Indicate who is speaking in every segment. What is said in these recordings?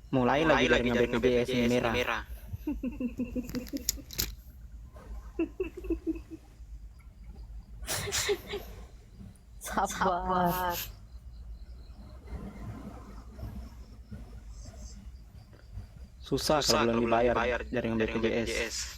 Speaker 1: Mulai lagi jaringan BPJS ini merah.
Speaker 2: Sabar.
Speaker 1: Susah kalau belum dibayar jaringan BPJS.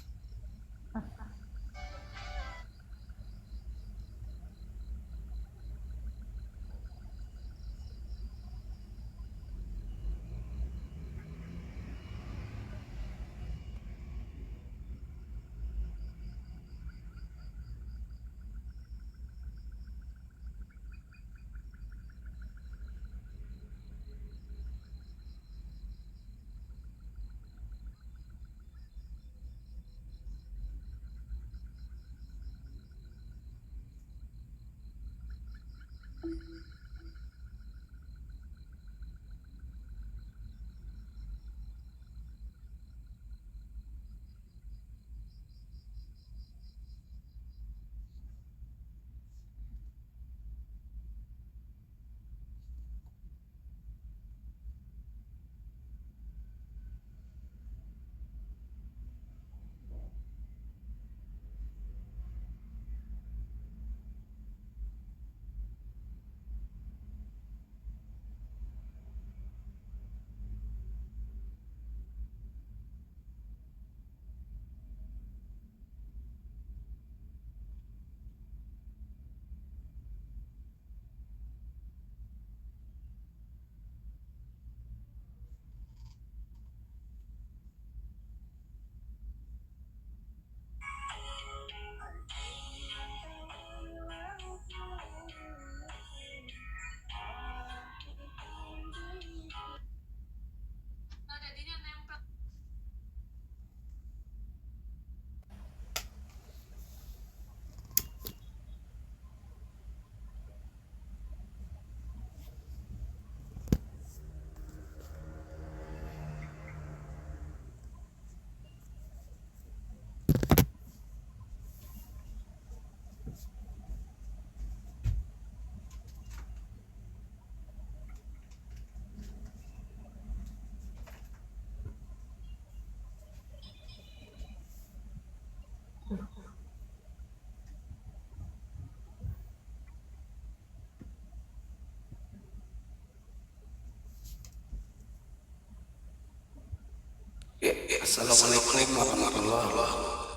Speaker 3: Assalamualaikum warahmatullahi wabarakatuh.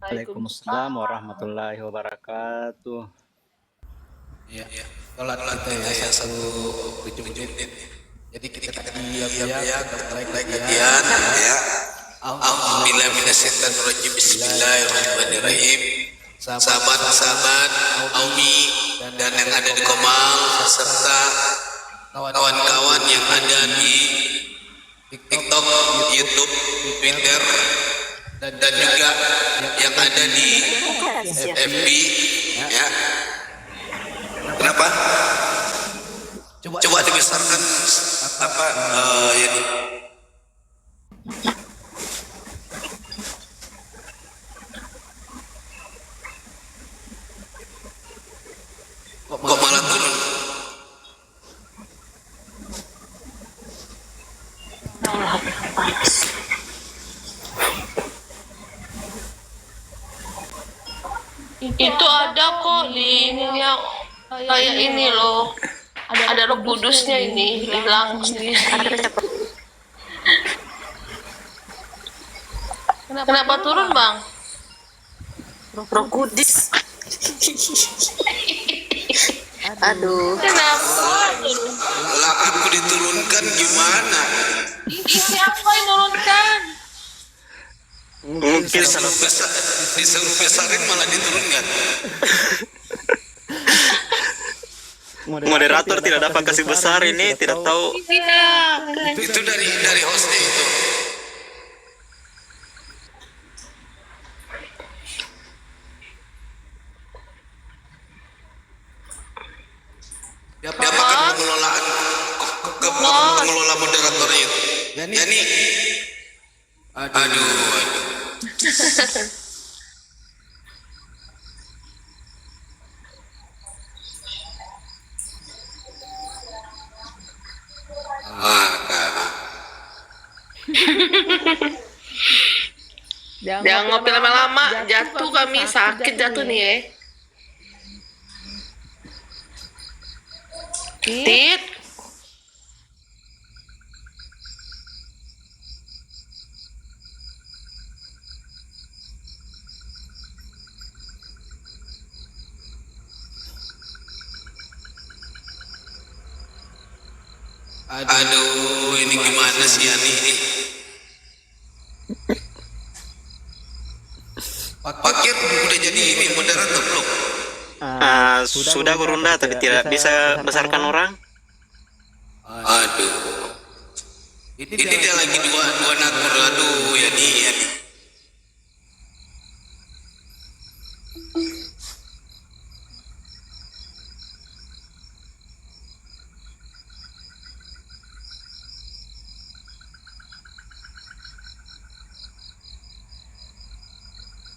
Speaker 1: Waalaikumsalam warahmatullahi wabarakatuh.
Speaker 3: Ya, sholat kita ya satu 7 menit. Jadi kita mulai kajian ya. Alhamdulillah minasyaitonirrajim. Bismillahirrahmanirrahim. Sahabat-sahabat Aumi dan yang ada di Komang serta kawan-kawan yang ada di TikTok, YouTube, Twitter dan juga yang ada di FB ya. Kenapa? Coba dibesarkan apa ini. Kok malah turun?
Speaker 4: Itu ada kok di ini yang kayak ini loh, ada Roh Kudusnya ini hilang sendiri. Kenapa turun bang?
Speaker 2: Roh Kudus. Aduh.
Speaker 4: Kenapa turun?
Speaker 3: Lah aku diturunkan gimana?
Speaker 4: Ini apa yang turunkan?
Speaker 3: Mungkin disuruh besarin malah diturunkan.
Speaker 1: Moderator tidak dapat kasih besar ini, tidak tahu.
Speaker 4: Iya.
Speaker 3: Itu dari hostnya itu. Siapa pengelola moderatornya itu? Yani. Aduh.
Speaker 4: Jangan ngopi lama-lama, jatuh kami sakit jatuh nih ya. Tit.
Speaker 3: Aduh, ini gimana sih Yani? Pakir udah jadi ini moderator belum?
Speaker 1: Sudah Gurunda tapi tidak bisa besarkan orang.
Speaker 3: Aduh, ini dia lagi dua nakur. Aduh, Yani.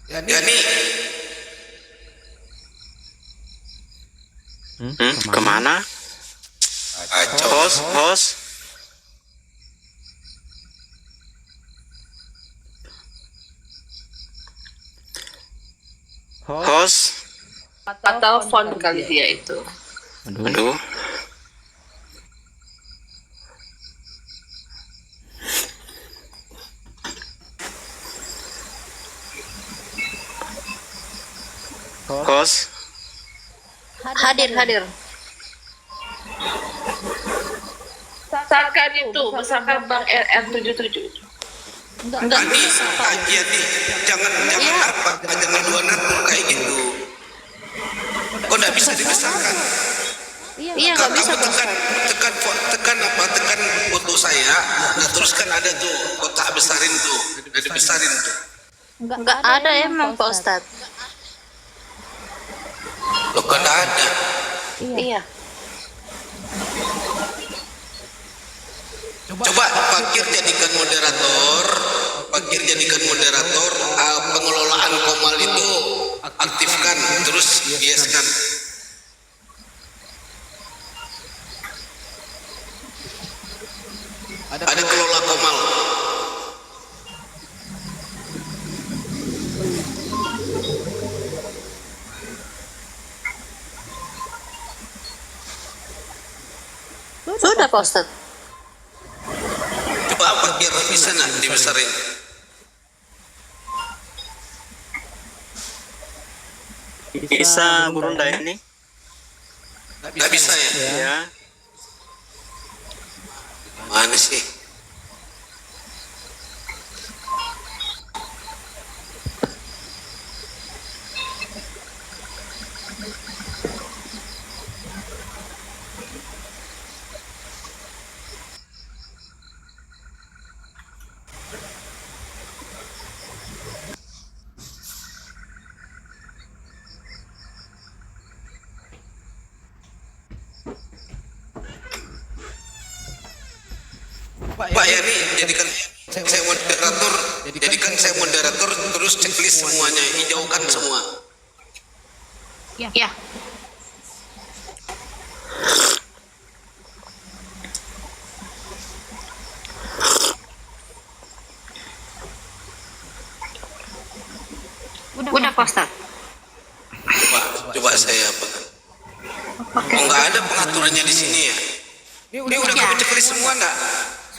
Speaker 3: Yani,
Speaker 1: Kemana? Host.
Speaker 4: Atau phone kali dia itu.
Speaker 1: Aduh. Host.
Speaker 2: Hadir.
Speaker 4: Besarkan itu, besarkan Bang RR77.
Speaker 3: Yani, Yani, jangan jangan dua nakur kayak gitu. Kok nggak bisa dibesarkan?
Speaker 2: Iya, nggak bisa.
Speaker 3: Tekan foto saya. Nah terus kan ada tuh kotak besarin tuh, udah dibesarin tuh.
Speaker 2: Nggak ada emang Pak Ustadz.
Speaker 3: Loh kan ada.
Speaker 2: Iya.
Speaker 3: Coba Pakir jadikan moderator. Pengelolaan Komal itu aktifkan terus biaskan. Ada kelola Komal.
Speaker 2: Sudah Pak Ustadz.
Speaker 3: Coba Pakir bisa nggak dibesarin?
Speaker 1: Bisa Gurunda ini?
Speaker 3: Nggak bisa ya?
Speaker 1: Ya.
Speaker 3: Mana sih? Pak Yani, jadikan saya moderator, terus checklist semuanya, hijaukan semua.
Speaker 2: Ya. Udah Pak Ustadz.
Speaker 3: Coba saya apa? Oh, nggak ada pengaturannya di sini ya? Ini udah kamu checklist semua nggak?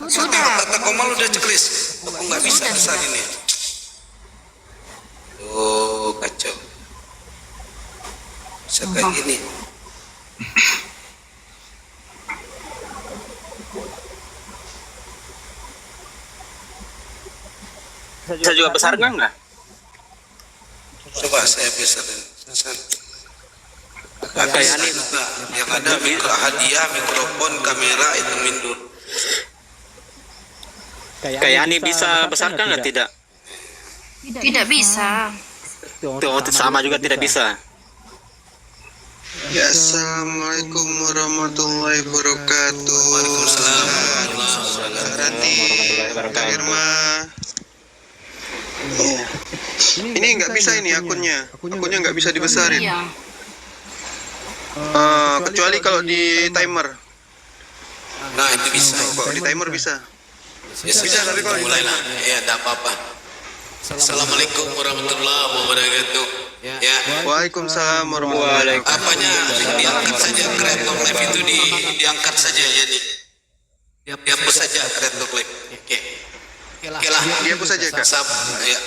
Speaker 2: Sudah.
Speaker 3: Tata Komal udah checklist. Aku nggak bisa besar ini. Oh, kacau. Bisa kayak gini.
Speaker 1: Bisa juga besarkan nggak?
Speaker 3: Coba saya besarin. Pakai ini juga. Yang ada hadiah, mikrofon, kamera itu mundur.
Speaker 1: Kayak ini bisa besarkan nggak? Tidak.
Speaker 2: Tidak bisa.
Speaker 1: Tuh sama juga tidak bisa.
Speaker 3: Ya, assalamualaikum warahmatullahi wabarakatuh. Waalaikumsalam warahmatullahi wabarakatuh. Kak Irma. Ini nggak bisa ini akunnya nggak bisa dibesarin.
Speaker 2: Iya.
Speaker 3: Kecuali kalau di timer. Nah itu bisa. Kalau di timer bisa. Ya sudah, tapi kalau mulailah. Ya, tidak apa-apa. Assalamualaikum warahmatullahi wabarakatuh. Ya.
Speaker 5: Waalaikumsalam warahmatullahi wabarakatuh.
Speaker 3: Apanya diangkat saja kreator live itu diangkat saja ya nih. Dihapus saja kreator live. Oke. Oke lah.
Speaker 5: Dihapus saja, Kak.
Speaker 3: Ya.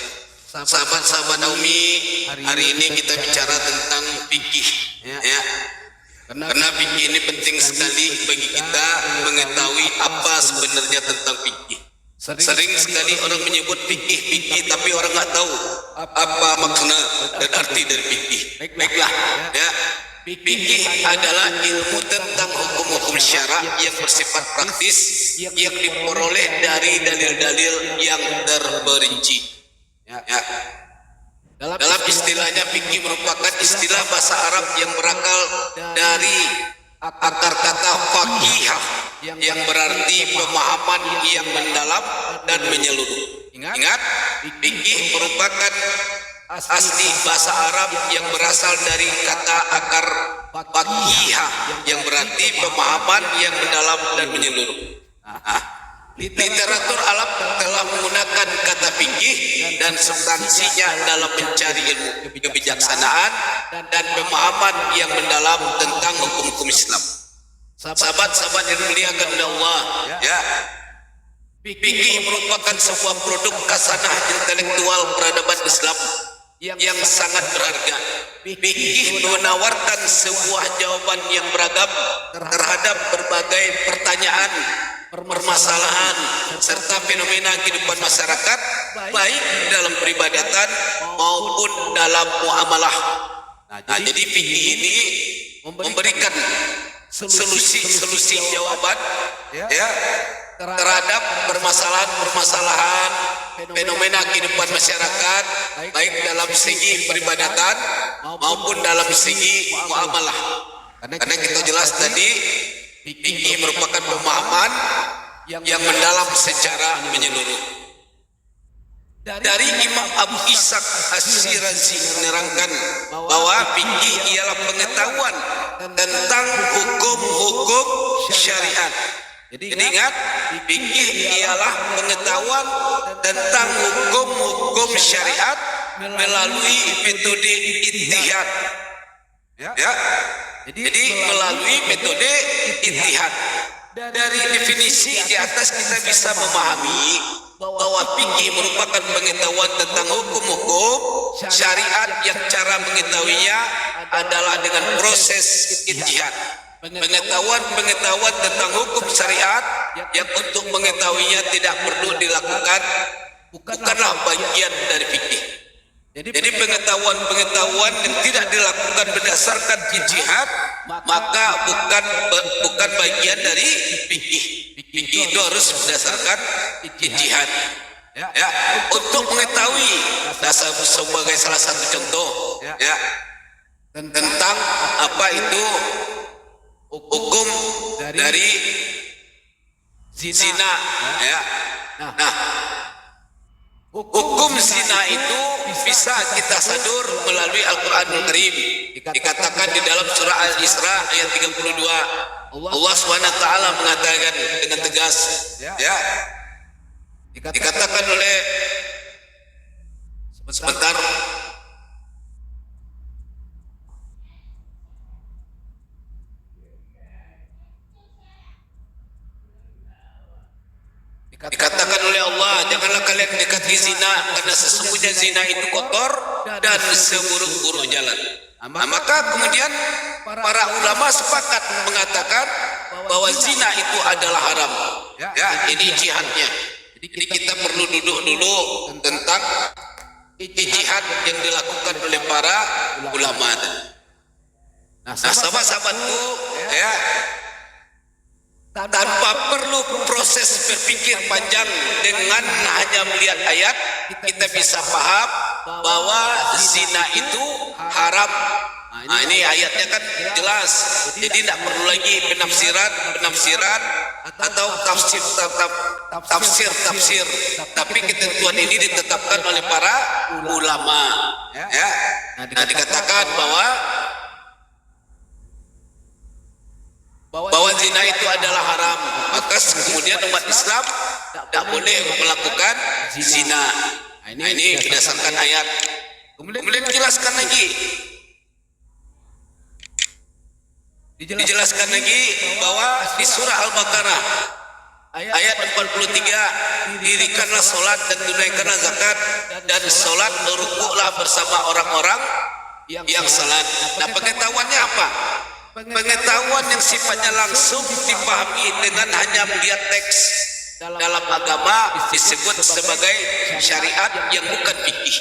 Speaker 3: Sahabat-sahabat Naomi, hari ini kita bicara tentang fikih. Ya. Karena fikih ini penting sekali bagi kita mengetahui apa sebenarnya tentang fikih. Sering sekali orang menyebut fikih, tapi orang nggak tahu apa makna dan arti dari fikih. Baiklah, ya. Fikih adalah ilmu tentang hukum-hukum syara yang bersifat praktis yang diperoleh dari dalil-dalil yang terperinci. Ya. Dalam istilahnya fikih merupakan istilah bahasa Arab yang berakal dari akar kata faqihah yang berarti pemahaman yang mendalam dan menyeluruh. Ingat, fikih merupakan asli bahasa Arab yang berasal dari kata akar faqihah yang berarti pemahaman yang mendalam dan menyeluruh. Literatur Arab telah menggunakan kata fikih dan substansinya dalam mencari ilmu kebijaksanaan dan pemahaman yang mendalam tentang hukum-hukum Islam. Sahabat-sahabat yang dimuliakan oleh Allah, ya. Fikih merupakan sebuah produk khasanah intelektual peradaban Islam yang sangat berharga. Fikih menawarkan sebuah jawaban yang beragam terhadap berbagai pertanyaan, permasalahan serta fenomena kehidupan masyarakat, baik dalam peribadatan maupun dalam muamalah. Nah, jadi fikih ini memberikan solusi jawaban ya terhadap permasalahan fenomena kehidupan masyarakat, baik dalam segi peribadatan maupun dalam segi muamalah. Karena kita jelas tadi fikih merupakan pemahaman yang mendalam secara menyeluruh. Dari Imam Abu Ishaq Asy-Syirazi menerangkan bahwa fikih ialah pengetahuan tentang hukum-hukum syariat. Jadi ingat, fikih ialah pengetahuan tentang hukum-hukum syariat melalui metode ijtihad. Ya. Jadi melalui metode ijtihad. Dari definisi di atas kita bisa memahami bahwa fikih merupakan pengetahuan tentang hukum-hukum syariat yang cara mengetahuinya adalah dengan proses ijtihad. Pengetahuan tentang hukum syariat yang untuk mengetahuinya tidak perlu dilakukan bukanlah bagian dari fikih. Jadi pengetahuan yang tidak dilakukan berdasarkan ijtihad maka bukan bagian dari fikih. Fikih itu harus berdasarkan ijtihad. Ya, untuk mengetahui sebagai salah satu contoh ya tentang apa itu hukum dari zina ya. Nah, hukum zina itu bisa kita sadur melalui Al-Qur'anul Karim. Dikatakan di dalam surah Al-Isra ayat 32, Allah SWT mengatakan dengan tegas ya. Dikatakan oleh sebentar dikatakan oleh Allah, janganlah kalian mendekati zina karena sesungguhnya zina itu kotor dan seburuk-buruk jalan. Nah, maka kemudian para ulama sepakat mengatakan bahwa zina itu adalah haram. Ya, ini jihadnya. Jadi kita perlu duduk dulu tentang jihad yang dilakukan oleh para ulama. Nah, sahabat-sahabatku ya, tanpa perlu proses berpikir panjang, dengan hanya melihat ayat kita bisa paham bahwa zina itu haram. Nah, ini ayatnya kan jelas. Jadi tidak perlu lagi penafsiran atau tafsir. Tapi ketentuan ini ditetapkan oleh para ulama. Ya. Nah, dikatakan bahwa zina itu adalah haram. Maka kemudian umat Islam tidak boleh melakukan zina. Nah, ini berdasarkan ayat. Kemudian dijelaskan lagi. Dijelaskan lagi bahwa di surah Al-Baqarah ayat 43, dirikanlah sholat dan tunaikanlah zakat, dan sholat rukuklah bersama orang-orang yang salat. Nah, pengetahuannya apa? Pengetahuan yang sifatnya langsung dipahami dengan hanya melihat teks dalam agama disebut sebagai syariat yang bukan fikih.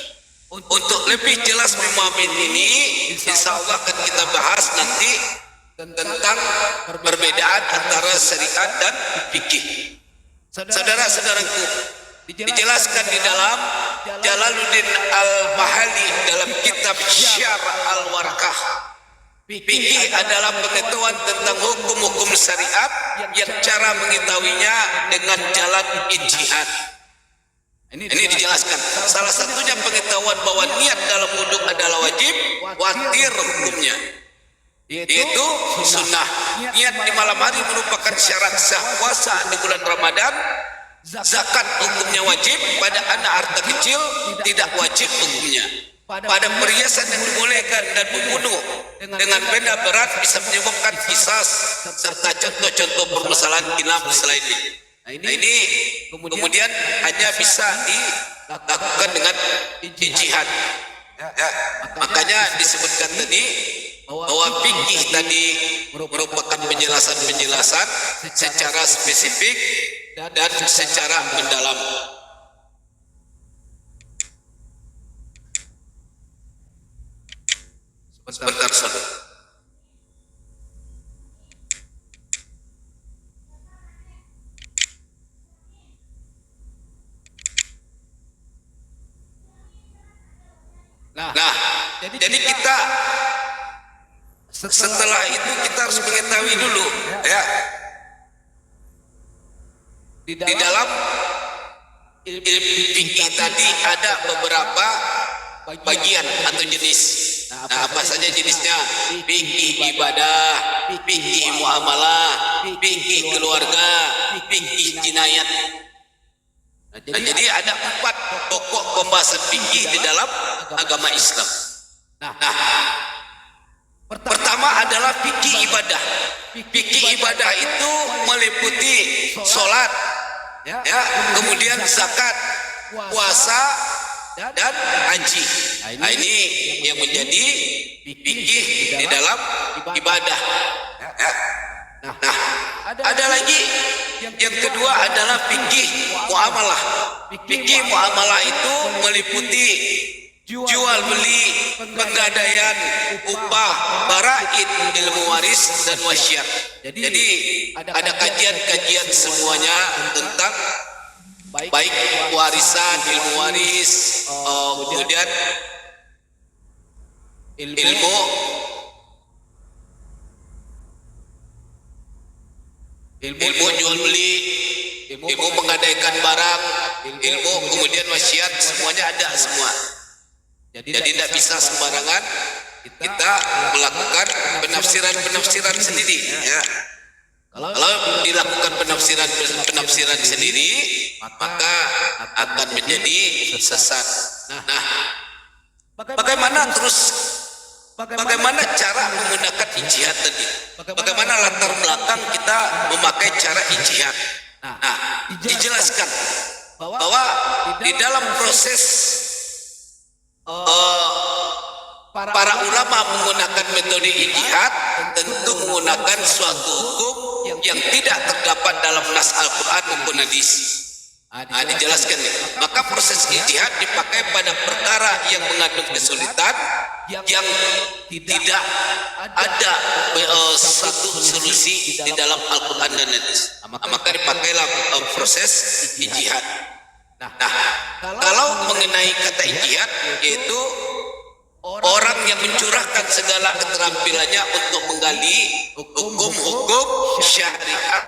Speaker 3: Untuk lebih jelas memahami ini, insya Allah akan kita bahas nanti tentang perbedaan antara syariat dan fikih. Saudara-saudaraku, dijelaskan di dalam Jalaluddin Al-Mahali dalam kitab Syarh Al-Warqah. Fikih adalah pengetahuan tentang hukum-hukum syariat yang cara mengetahuinya dengan jalan ijtihad. Ini dijelaskan. Salah satunya pengetahuan bahwa niat dalam wudhu adalah wajib, watir hukumnya. Yaitu sunnah. Niat di malam hari merupakan syarat sah puasa di bulan Ramadan. Zakat hukumnya wajib, pada anak harta kecil tidak wajib hukumnya. Pada perhiasan yang dibolehkan dan membunuh dengan benda berat bisa menyebabkan qisas, serta contoh-contoh permasalahan khilaf selainnya. Nah, ini kemudian hanya bisa dilakukan dengan ijtihad. Ya, makanya disebutkan tadi bahwa fikih tadi merupakan penjelasan-penjelasan secara spesifik dan secara mendalam. Sebentar, saudara. Nah, jadi kita setelah itu kita harus mengetahui dulu, ya, di dalam ilmu fikih tadi ada beberapa bagian atau jenis. Nah, apa saja jenisnya? Fikih ibadah, fikih muamalah, fikih keluarga, fikih jinayat. Nah, jadi ada 4 pokok pembahasan fikih di dalam agama Islam. Nah, pertama adalah fikih ibadah. Fikih ibadah itu meliputi sholat, ya, kemudian zakat, puasa, dan haji. Nah, ini yang menjadi fikih di dalam ibadah. Ya. Nah, ada lagi yang kedua adalah fikih muamalah. Fikih muamalah itu meliputi jual beli, penggadaian, upah, baraid, ilmu waris dan wasiat. Jadi ada kajian-kajian semuanya tentang baik warisan, ilmu waris, kemudian ilmu jual beli, ilmu menggadaikan barang, ilmu kemudian wasiat, semuanya ada semua. Jadi tidak bisa sembarangan kita melakukan penafsiran sendiri, ya. Kalau dilakukan penafsiran sendiri, maka akan menjadi sesat. Nah, bagaimana cara menggunakan ijtihad tadi? Bagaimana latar belakang kita memakai cara ijtihad? Nah, dijelaskan bahwa di dalam proses para ulama menggunakan metode ijtihad tentu menggunakan suatu hukum yang tidak terdapat dalam nas Al-Quran maupun hadis. Nah, dijelaskan nih. Maka proses ijtihad dipakai pada perkara yang mengandung kesulitan, yang tidak ada satu solusi di dalam Al-Quran dan hadis. Maka dipakailah proses ijtihad. Nah, kalau mengenai kata ijtihad, yaitu orang yang mencurahkan segala keterampilannya untuk menggali hukum-hukum syariat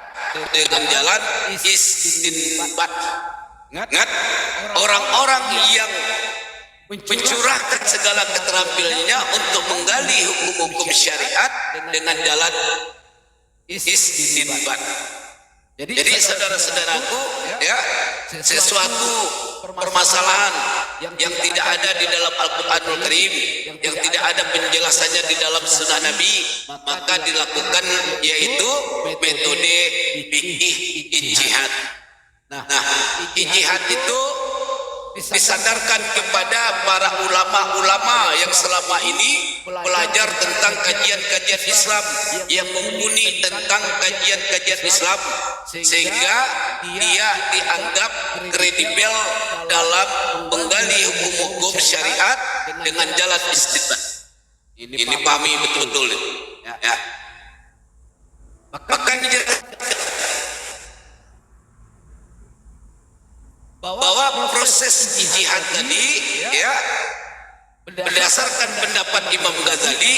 Speaker 3: dengan jalan istinbat. Ingat, orang-orang yang mencurahkan segala keterampilannya untuk menggali hukum-hukum syariat dengan jalan istinbat. Jadi saudara-saudaraku, ya, sesuatu permasalahan yang tidak ada di dalam Al-Qur'anul Karim, yang tidak ada penjelasannya di dalam sunnah Nabi, maka dilakukan yaitu metode fikih ijtihad. Nah, ijtihad itu disandarkan kepada para ulama-ulama yang selama ini belajar tentang kajian-kajian Islam, yang mumpuni tentang kajian-kajian Islam, sehingga dia dianggap kredibel dalam menggali hukum-hukum syariat dengan jalan istidlal. Ini pahami betul-betul, ya. Maka bahwa proses ijtihad tadi, ya, berdasarkan pendapat Imam Ghazali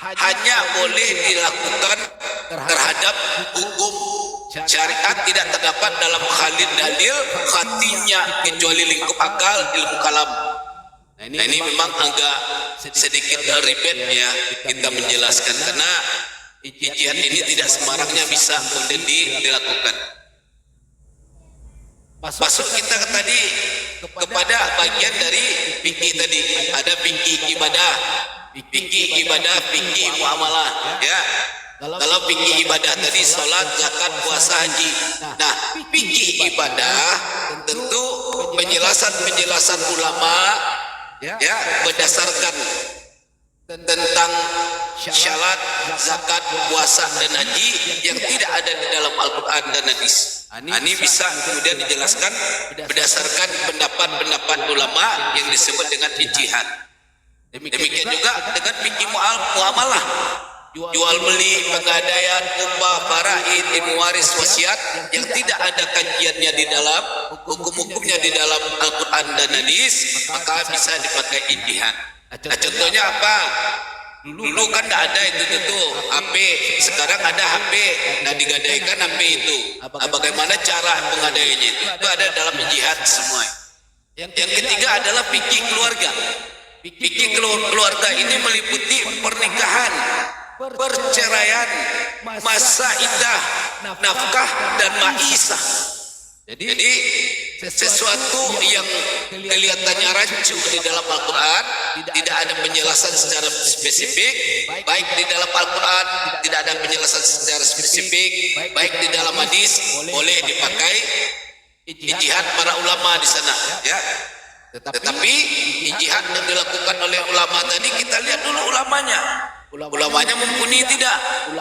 Speaker 3: hanya boleh dilakukan terhadap hukum syariat, tidak terdapat dalam khalid dalil khatinya kecuali lingkup akal ilmu kalam. Nah, ini memang agak sedikit ribet ya kita menjelaskan, karena ijtihad ini tidak sembarangnya bisa kemudian dilakukan. Masuk kita tadi kepada bagian dari fikih tadi. Ada fikih ibadah, fikih muamalah, ya. Kalau fikih ibadah tadi salat, zakat, puasa, haji. Nah, fikih ibadah tentu penjelasan ulama, ya, berdasarkan tentang syarat, zakat, puasa dan haji yang tidak ada di dalam Al-Qur'an dan hadis. Ini bisa kemudian dijelaskan berdasarkan pendapat-pendapat ulama yang disebut dengan ijtihad. Demikian juga dengan fikih muamalah, jual beli, pegadaian, upah, faraid, waris, wasiat yang tidak ada kajiannya di dalam hukum-hukumnya di dalam Al-Qur'an dan hadis, maka bisa dipakai ijtihad. Nah, contohnya apa? Dulu kan tidak ada itu HP, sekarang ada HP, nah digadaikan HP itu. Nah, bagaimana cara pengadaiannya itu ada dalam ijtihad semua. Yang ketiga adalah fikih keluarga. Fikih keluarga ini meliputi pernikahan, perceraian, masa iddah, nafkah dan maisah. Jadi sesuatu yang kelihatannya rancu di dalam Al-Quran, tidak ada penjelasan secara spesifik, baik di dalam Al-Quran tidak ada penjelasan secara spesifik, baik di dalam hadis, boleh dipakai ijtihad para ulama di sana, ya. Tetapi ijtihad yang dilakukan oleh ulama tadi, kita lihat dulu ulamanya. Ulamanya mumpuni tidak?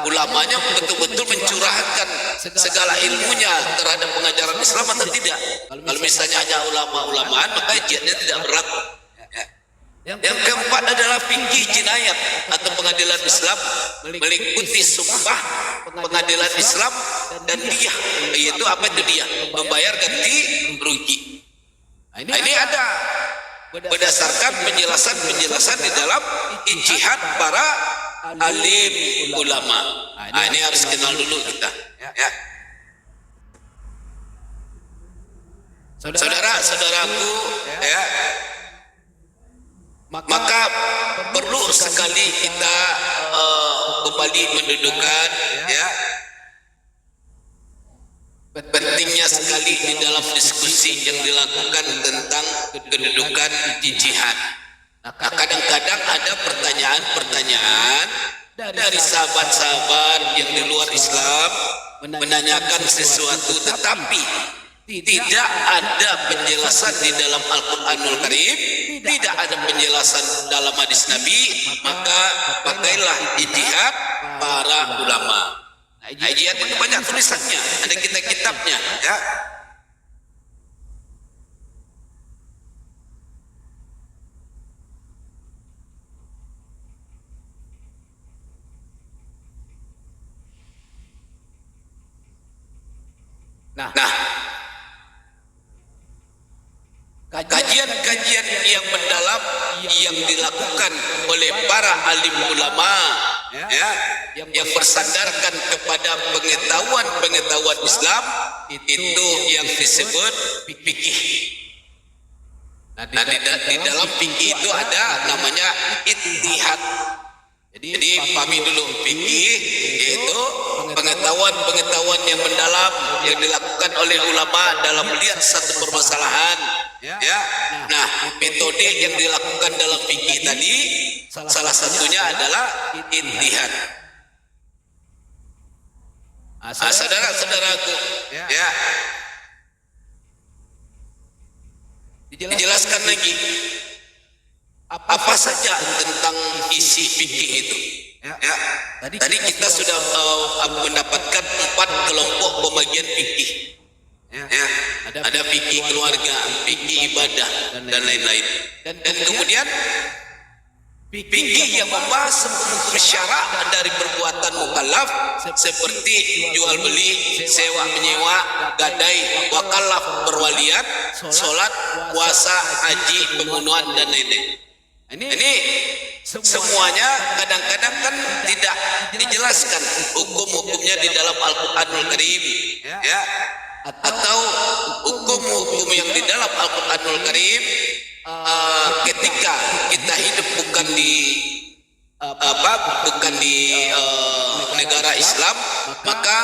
Speaker 3: Ulamanya betul-betul mencurahkan segala ilmunya terhadap pengajaran Islam atau tidak? Kalau misalnya hanya ulama-ulamaan, maka ijtihadnya tidak berlaku. Yang keempat adalah fikih jinayat atau pengadilan Islam, meliputi sumpah, pengadilan Islam dan diyah. Yaitu apa itu diyah? Membayar ganti rugi. Nah, ini ada berdasarkan penjelasan di dalam ijtihad para alim ulama. Nah, ini harus kenal dulu kita, ya. Saudara-saudaraku, ya, maka perlu sekali kita kembali mendudukan, ya, pentingnya sekali di dalam diskusi yang dilakukan tentang kedudukan ijtihad. Nah, kadang-kadang ada pertanyaan-pertanyaan dari sahabat-sahabat yang di luar Islam menanyakan sesuatu, tetapi tidak ada penjelasan di dalam Al-Qur'anul Karim, tidak ada penjelasan dalam hadis Nabi, maka pakailah ijtihad para ulama. Nah, ijtihad itu banyak tulisannya, ada kitabnya, ya. Nah, kajian-kajian yang mendalam yang dilakukan oleh para alim ulama, ya, yang bersandarkan kepada pengetahuan Islam, itu yang disebut fikih. Nah, di dalam fikih itu ada namanya ijtihad, Jadi pahami dulu fikih yaitu pengetahuan yang mendalam yang dilakukan oleh ulama dalam melihat satu permasalahan. Ya, nah metode yang dilakukan dalam fikih tadi salah satunya adalah ijtihad. Saudara-saudaraku, ya, dijelaskan lagi apa saja tentang isi fikih itu. Ya, tadi kita sudah mendapatkan 4 kelompok pembagian fikih. Ya, ada fikih keluarga, fikih ibadah, dan lain-lain. Dan kemudian fikih yang membahas hukum syarak dari perbuatan mukallaf seperti jual beli, sewa menyewa, gadai, wakallaf, perwalian, sholat, puasa, haji, pembunuhan, dan lain-lain. Ini semuanya kadang-kadang kan tidak dijelaskan hukum-hukumnya di dalam Al-Quranul Karim, ya, atau hukum-hukum yang di dalam Al-Quranul Karim ketika kita hidup bukan di negara Islam, maka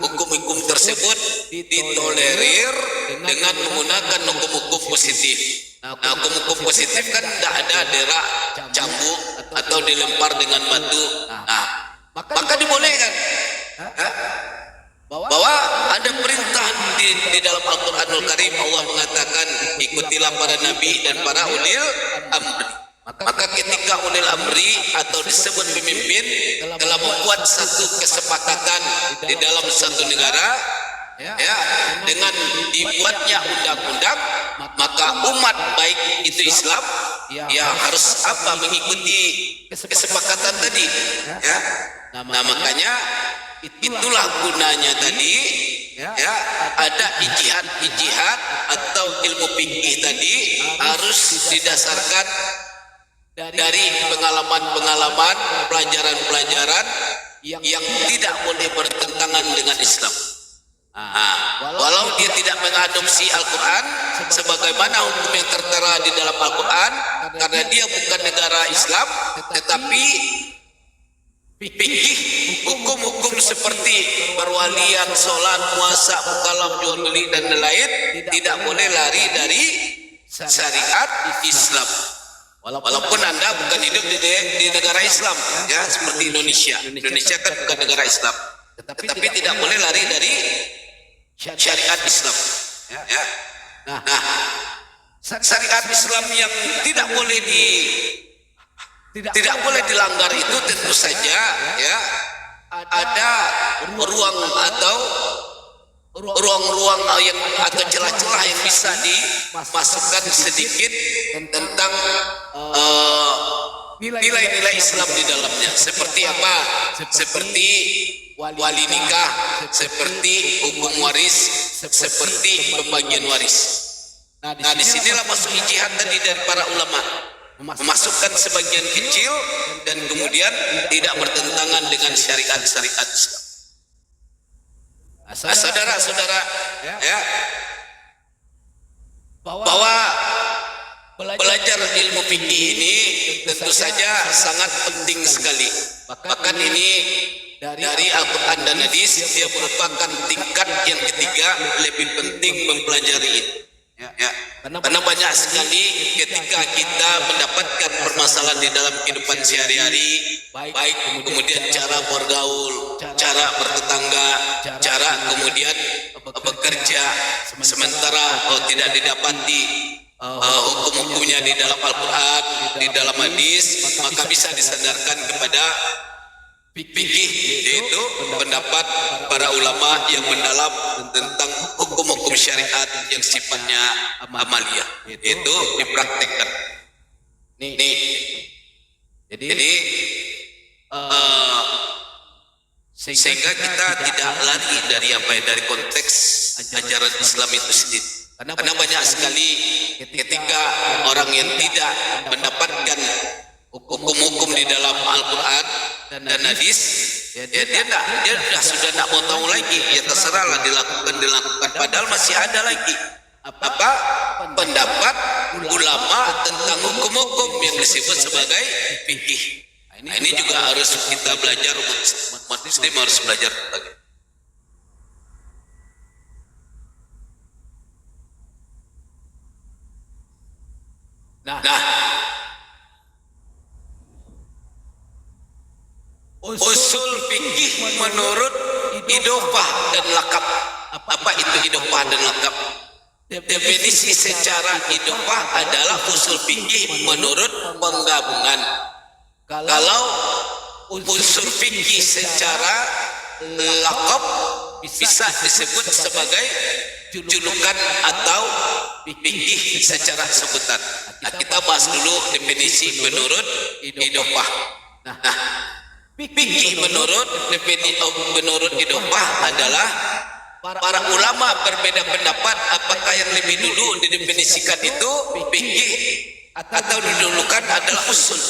Speaker 3: hukum-hukum tersebut ditolerir dengan menggunakan hukum-hukum positif. Nah, hukum-hukum positif kan tidak ada derak, cambuk, atau dilempar dengan batu. Nah, maka dibolehkan. Bahwa ada perintah di dalam Al-Quranul Karim, Allah mengatakan ikutilah para nabi dan para ulil amri. Maka ketika ulil amri atau disebut pemimpin telah membuat satu kesepakatan di dalam satu negara, ya, dengan dibuatnya undang-undang, maka umat baik itu Islam ya harus mengikuti kesepakatan tadi, ya. Nah, makanya itulah gunanya tadi, ya, ada ijtihad atau ilmu fikih tadi harus didasarkan dari pengalaman-pengalaman, pelajaran-pelajaran yang tidak boleh bertentangan dengan Islam. Walau dia tidak mengadopsi Al-Quran sebagaimana hukum yang tertera di dalam Al-Quran, karena dia bukan negara Islam, tetapi fikih hukum-hukum seperti perwalian, sholat, puasa, mukallaf, jual beli, dan lain-lain tidak boleh lari dari syariat Islam. Walaupun Anda bukan hidup di negara Islam, ya, seperti Indonesia. Indonesia kan bukan negara Islam, tetapi tidak boleh lari dari syariat Islam. Ya. Nah, syariat Islam yang tidak boleh dilanggar itu tentu saja, ya, ada ruang-ruang yang atau celah-celah yang bisa dimasukkan sedikit tentang nilai-nilai Islam di dalamnya. Seperti apa? Seperti wali nikah, seperti hukum waris, seperti pembagian waris. Nah, disinilah masuk ijtihad tadi dari para ulama, memasukkan sebagian kecil dan kemudian tidak bertentangan dengan syariat-syariat Islam. Saudara-saudara, ya, bahwa belajar ilmu fikih ini tentu saja sangat penting sekali. Bahkan ini dari Al-Quran dan Hadis, dia merupakan tingkat yang ketiga lebih penting mempelajari ini. Ya, karena banyak sekali ketika kita mendapatkan permasalahan di dalam kehidupan sehari-hari, baik kemudian cara bergaul, cara bertetangga, cara kemudian bekerja, sementara tidak didapati hukum-hukumnya di dalam Al-Quran, di dalam hadis, maka bisa disandarkan kepada fikih, yaitu pendapat para ulama yang mendalam tentang hukum-hukum syariat yang sifatnya amaliyah, itu dipraktikkan. Jadi sehingga kita tidak lari dari konteks ajaran Islam itu sendiri. Karena banyak sekali ketika orang yang tidak mendapatkan hukum-hukum di dalam Al-Quran dan hadis, dia sudah tidak mau tahu lagi, ya terserahlah dilakukan. Padahal masih ada lagi pendapat ulama tentang hukum-hukum yang disebut sebagai fikih. Nah, ini juga harus kita belajar, umat Muslim harus belajar tentang. Nah, usul fikih menurut idofah dan lakab. Apa itu idofah dan lakab? Definisi secara idofah adalah usul fikih menurut penggabungan. Kalau usul fikih secara lakab bisa disebut sebagai julukan atau fikih secara sebutan. Nah, kita bahas dulu definisi menurut idofah. Nah, fikih menurut idofah adalah para ulama berbeda pendapat apakah yang lebih dulu didefinisikan itu fikih atau didulukan adalah usul.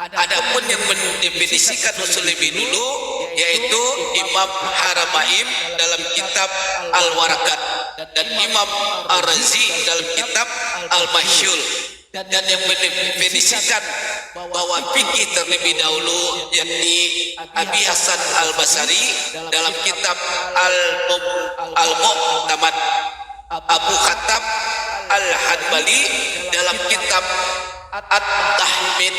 Speaker 3: Adapun yang mendefinisikan usul lebih dulu yaitu Imam Haramaim dalam kitab Al-Warakat dan Imam Ar-Razi dalam kitab Al-Masyhur, dan yang mendefinisikan bahwa fikih terlebih dahulu yakni Abi Hasan Al-Basri dalam kitab Al-Mu'tamad, Abu Khattab Al-Hanbali dalam kitab At-Tahmid,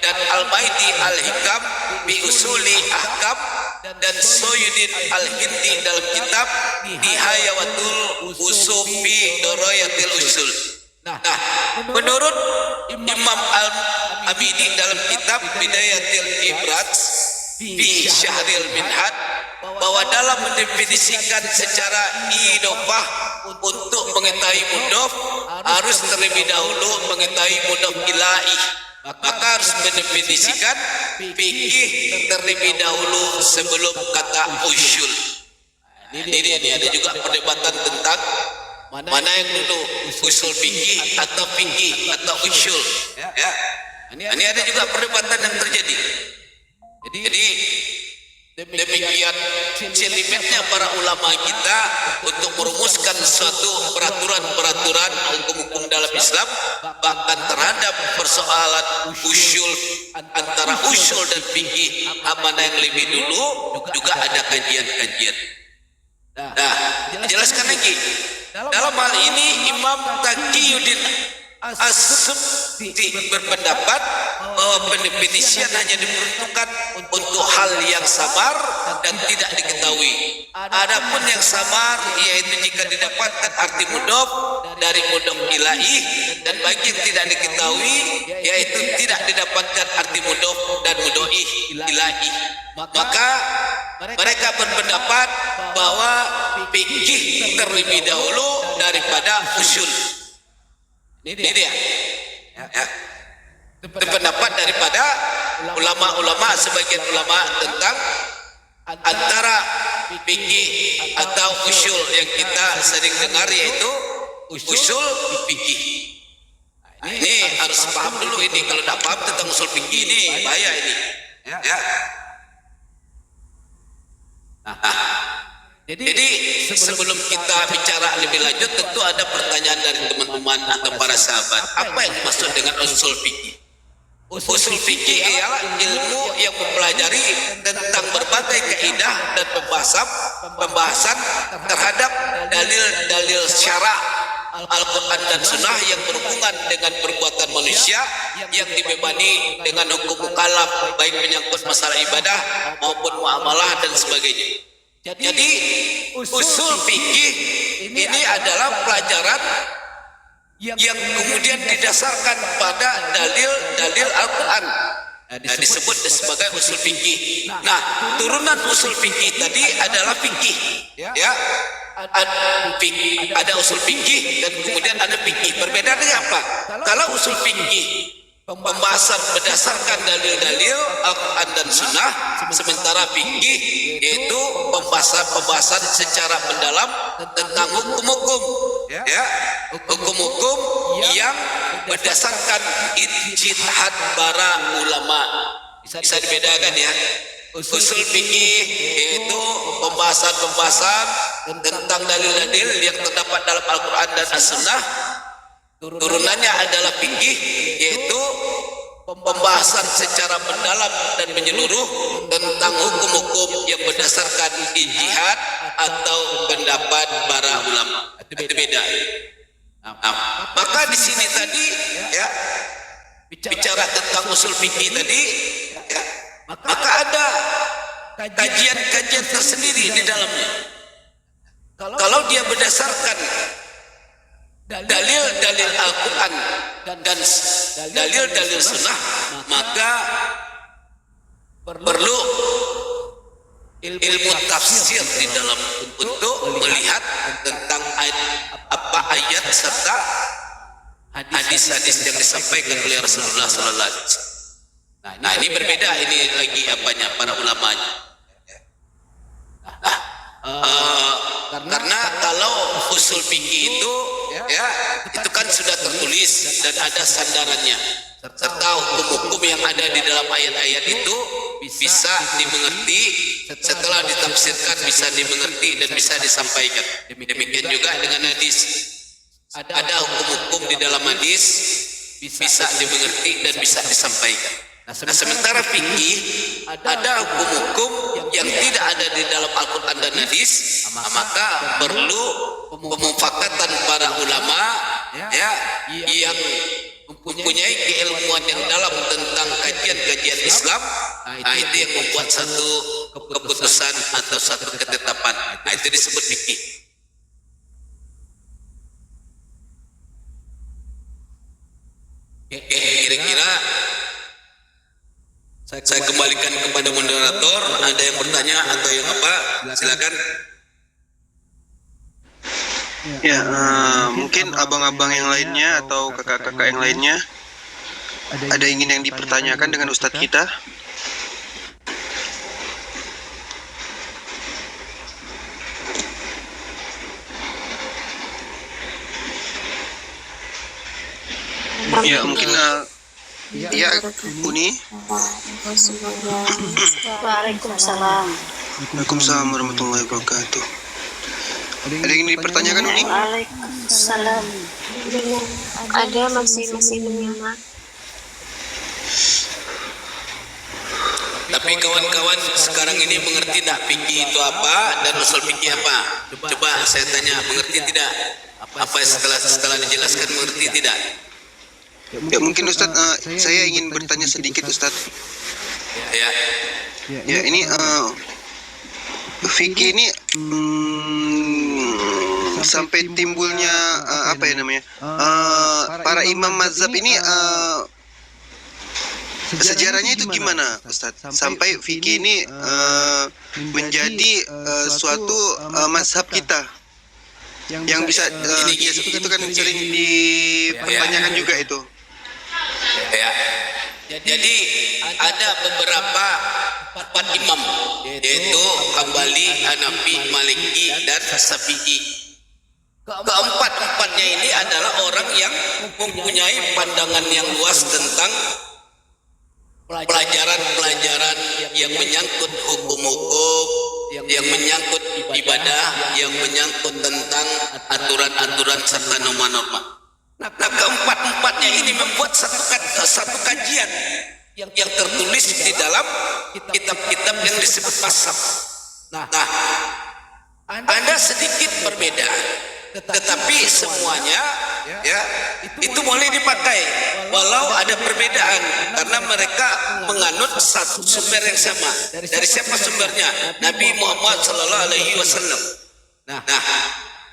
Speaker 3: dan Al-Baiti Al-Hikam bi Usuli Ahkam, dan Soyuddin Al-Hindi dalam kitab Nihayatul Usul fi Darayatil Usul. Nah, menurut Imam Al-Abidi dalam kitab Bidayatil Ibrat fi Syahril Minhaj, bahwa dalam mendefinisikan secara idofah untuk mengetahui mudhof harus terlebih dahulu mengetahui mudhof ilahi, maka harus mendefinisikan fikih terlebih dahulu sebelum kata usul. Ini ada juga perdebatan tentang mana yang dulu, usul fikih atau fikih atau usul. Ya, ini ada juga perdebatan yang terjadi. Jadi demikian cilimetnya para ulama kita untuk merumuskan suatu peraturan-peraturan hukum-hukum dalam Islam, bahkan terhadap persoalan usul antara usul dan fikih mana yang lebih dulu juga ada kajian-kajian. Nah, jelaskan lagi. Dalam hal ini Imam Taqiyuddin As-Subti berpendapat bahwa pendefinisian hanya diperuntukkan untuk hal yang samar dan tidak diketahui. Adapun yang samar yaitu jika didapatkan arti mudhof dari mudhof ilahi, dan bagi yang tidak diketahui yaitu tidak didapatkan arti mudhof dan mudhof ilahi. Maka mereka berpendapat bahwa fikih terlebih dahulu daripada usul. Ini dia. Ya. Pendapat daripada ulama-ulama, sebagian ulama tentang antara fikih atau usul yang kita sering dengar yaitu usul fikih. Ini harus paham dulu ini. Kalau tidak paham tentang usul fikih ini bahaya ini. Ya. Jadi sebelum kita bicara lebih lanjut tentu ada pertanyaan dari teman-teman atau para sahabat. Apa yang dimaksud dengan usul fikih? Usul fikih ialah ilmu yang mempelajari tentang berbagai kaidah dan pembahasan terhadap dalil-dalil syara' Al-Quran dan Sunnah yang berhubungan dengan perbuatan manusia yang dibebani dengan hukum mukallaf, baik menyangkut masalah ibadah maupun muamalah dan sebagainya. Jadi usul fikih ini adalah pelajaran yang kemudian didasarkan pada dalil-dalil Al-Quran. Disebut sebagai usul fikih. Nah, turunan usul fikih tadi adalah fikih. Ya, ada usul fikih dan kemudian ada fikih. Perbedaannya apa? Kalau usul fikih pembahasan berdasarkan dalil-dalil Al-Quran dan Sunnah, sementara fikih yaitu pembahasan secara mendalam tentang hukum-hukum, ya, hukum-hukum yang berdasarkan ijtihad para ulama. Bisa dibedakan ya. Usul fikih yaitu pembahasan-pembahasan tentang dalil-dalil yang terdapat dalam Al-Quran dan As-Sunnah. Turunannya adalah fikih yaitu pembahasan secara mendalam dan menyeluruh tentang hukum-hukum yang berdasarkan ijtihad atau pendapat para ulama. Itu beda. Nah, maka di sini tadi ya bicara tentang usul fikih tadi ya, maka ada kajian-kajian tersendiri di dalamnya. Kalau dia berdasarkan dalil-dalil Al-Quran dan dalil-dalil Sunnah, maka perlu ilmu tafsir di dalam untuk melihat tentang apa ayat serta hadis-hadis yang disampaikan oleh Rasulullah Sallallahu Alaihi Wasallam. Nah, ini berbeda, ini lagi apanya para ulamanya. Karena kalau usul fikih itu ya itu kan sudah tertulis dan ada sandarannya, serta hukum-hukum yang ada di dalam ayat-ayat itu bisa dimengerti, setelah ditafsirkan bisa dimengerti dan bisa disampaikan. Demikian juga dengan hadis, ada hukum-hukum di dalam hadis bisa dimengerti dan bisa disampaikan. Nah, sementara fikih ada hukum-hukum yang tidak ada di dalam Al-Quran dan hadis, maka perlu pemufakatan para ulama ya yang mempunyai keilmuan yang dalam tentang kajian-kajian Islam. Nah, itu yang membuat satu keputusan atau satu ketetapan. Nah, itu disebut fikih. Kira-kira saya kembalikan kepada moderator. Ada yang bertanya atau yang apa? Silakan.
Speaker 5: Ya, mungkin abang-abang yang lainnya atau kakak-kakak yang lainnya ada ingin yang dipertanyakan dengan Ustadz kita? Ya, mungkin ya, Uni.
Speaker 2: Waalaikumsalam.
Speaker 5: Waalaikumsalam warahmatullahi wabarakatuh. Ada yang ingin dipertanyakan, Uni?
Speaker 2: Waalaikumsalam. Ada masih menyimak.
Speaker 3: Tapi kawan-kawan sekarang ini mengerti tidak fikih itu apa dan usul fikih apa? Coba saya tanya, mengerti tidak? Apa setelah dijelaskan mengerti tidak?
Speaker 5: Ya, mungkin Ustadz, saya ingin bertanya sedikit, Ustadz.
Speaker 3: Ya.
Speaker 5: Ya, ini fikih ini sampai timbulnya apa ya namanya? Para imam mazhab ini sejarahnya itu gimana, Ustadz? Sampai fikih ini menjadi suatu mazhab kita yang bisa ya, itu kan sering dipertanyakan juga itu.
Speaker 3: Ya. Jadi ada beberapa empat imam, yaitu Hambali, Hanafi, Maliki, dan Syafi'i. Keempat-empatnya ini adalah orang yang mempunyai pandangan yang luas tentang pelajaran-pelajaran yang menyangkut hukum-hukum, yang menyangkut ibadah, yang menyangkut tentang aturan-aturan serta norma-norma. Nah, keempat-empatnya ini membuat satu kajian yang tertulis di dalam kitab-kitab yang disebut mazhab. Nah, ada sedikit perbedaan, tetapi semuanya ya itu boleh dipakai walau ada perbedaan, karena mereka menganut satu sumber yang sama. Dari siapa sumbernya? Nabi Muhammad Sallallahu Alaihi Wasallam. Nah,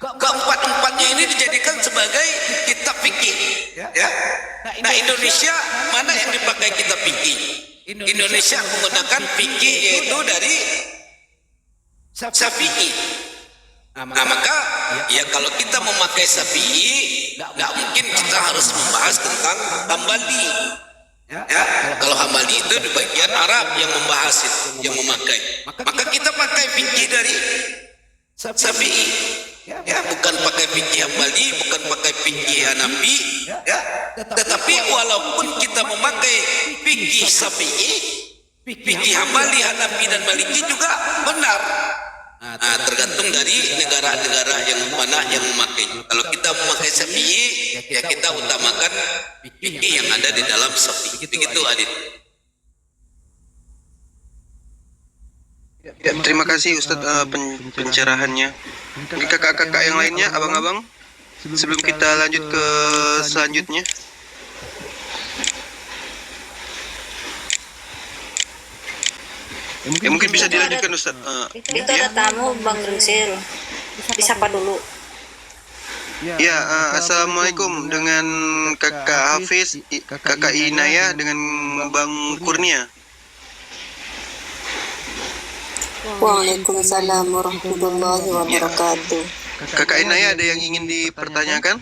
Speaker 3: keempat-empatnya ini dijadikan sebagai kitab fikih. Ya. Nah, Indonesia mana yang dipakai kitab fikih? Indonesia menggunakan fikih yaitu dari Syafi'i. Nah, maka ya kalau kita memakai Syafi'i, nggak mungkin kita harus membahas tentang Hambali. Ya, kalau Hambali itu di bagian Arab yang membahas itu, yang memakai. Maka kita pakai fikih dari Syafi'i. Ya, bukan pakai fikih Hambali, bukan pakai fikih Hanafi, ya. Tetapi walaupun kita memakai fikih Syafi'i, fikih Hambali, Hanafi dan Maliki juga benar. Tergantung dari negara-negara yang mana yang memakainya. Kalau kita memakai Syafi'i, ya kita utamakan fikih yang ada di dalam Syafi'i. Begitu Adit.
Speaker 5: Ya, terima kasih Ustadz pencerahannya. Mungkin kakak-kakak yang lainnya, abang-abang, sebelum kita lanjut ke selanjutnya. Ya, mungkin bisa dilanjutkan Ustadz.
Speaker 2: Itu ada tamu Bang Ringsil. Disapa dulu.
Speaker 5: Ya, assalamualaikum dengan kakak Hafiz, kakak Inaya, dengan Bang Kurnia.
Speaker 2: Waalaikumsalam warahmatullahi wabarakatuh.
Speaker 5: Kakak Inaya, ada yang ingin dipertanyakan?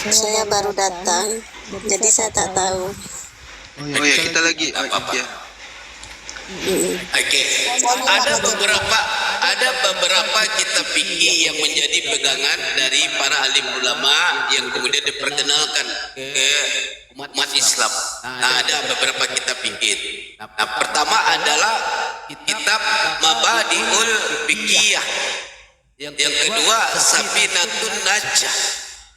Speaker 2: Saya baru datang, jadi saya tak tahu.
Speaker 5: Oh ya, kita lagi. Ya.
Speaker 3: Oke. Ada beberapa kitab fikih yang menjadi pegangan dari para alim ulama yang kemudian diperkenalkan ke umat Islam. Nah, ada beberapa kitab fikih. Nah, pertama adalah kitab Mabadiul Fiqhiyah. Yang kedua Safinatun Najah.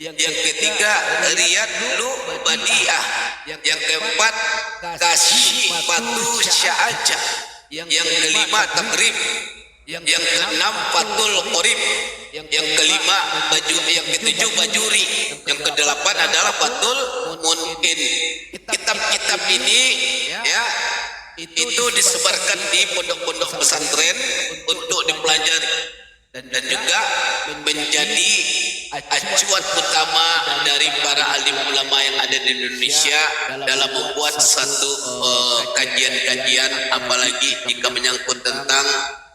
Speaker 3: Yang ketiga Riyadul Badiah. Yang keempat Kasyifatu Sya'ajah. Yang kelima Takrib. Yang keenam Fathul Qorib. Yang kelima yang ketujuh Bajuri. Yang kedelapan adalah Fathul Munkin. Kitab-kitab ini ya itu disebarkan di pondok-pondok pesantren untuk dipelajari dan juga menjadi acuan utama dari para alim ulama yang ada di Indonesia dalam membuat satu kajian-kajian, apalagi jika menyangkut tentang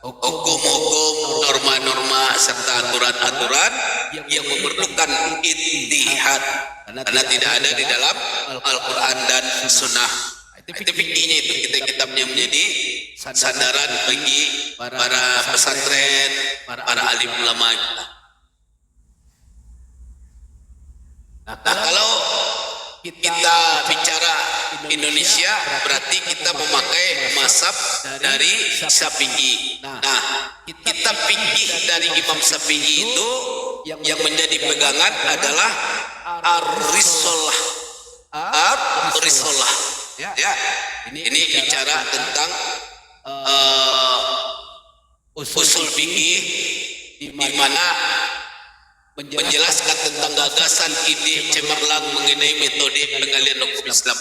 Speaker 3: hukum-hukum, norma-norma serta aturan-aturan yang memerlukan ijtihad karena tidak ada di dalam Al-Quran dan Sunnah. Itu fikihnya, itu kitab-kitabnya menjadi sandaran bagi para pesantren, para alim ulama kita. Nah, kalau kita bicara Indonesia, berarti kita memakai mazhab dari Syafi'i. Nah, kitab fikih dari Imam Syafi'i itu yang menjadi pegangan adalah Ar-Risalah. Ar-Risalah. Ya, ini bicara tentang usul fikih di mana menjelaskan tentang gagasan ide cemerlang mengenai metode penggalian hukum Islam.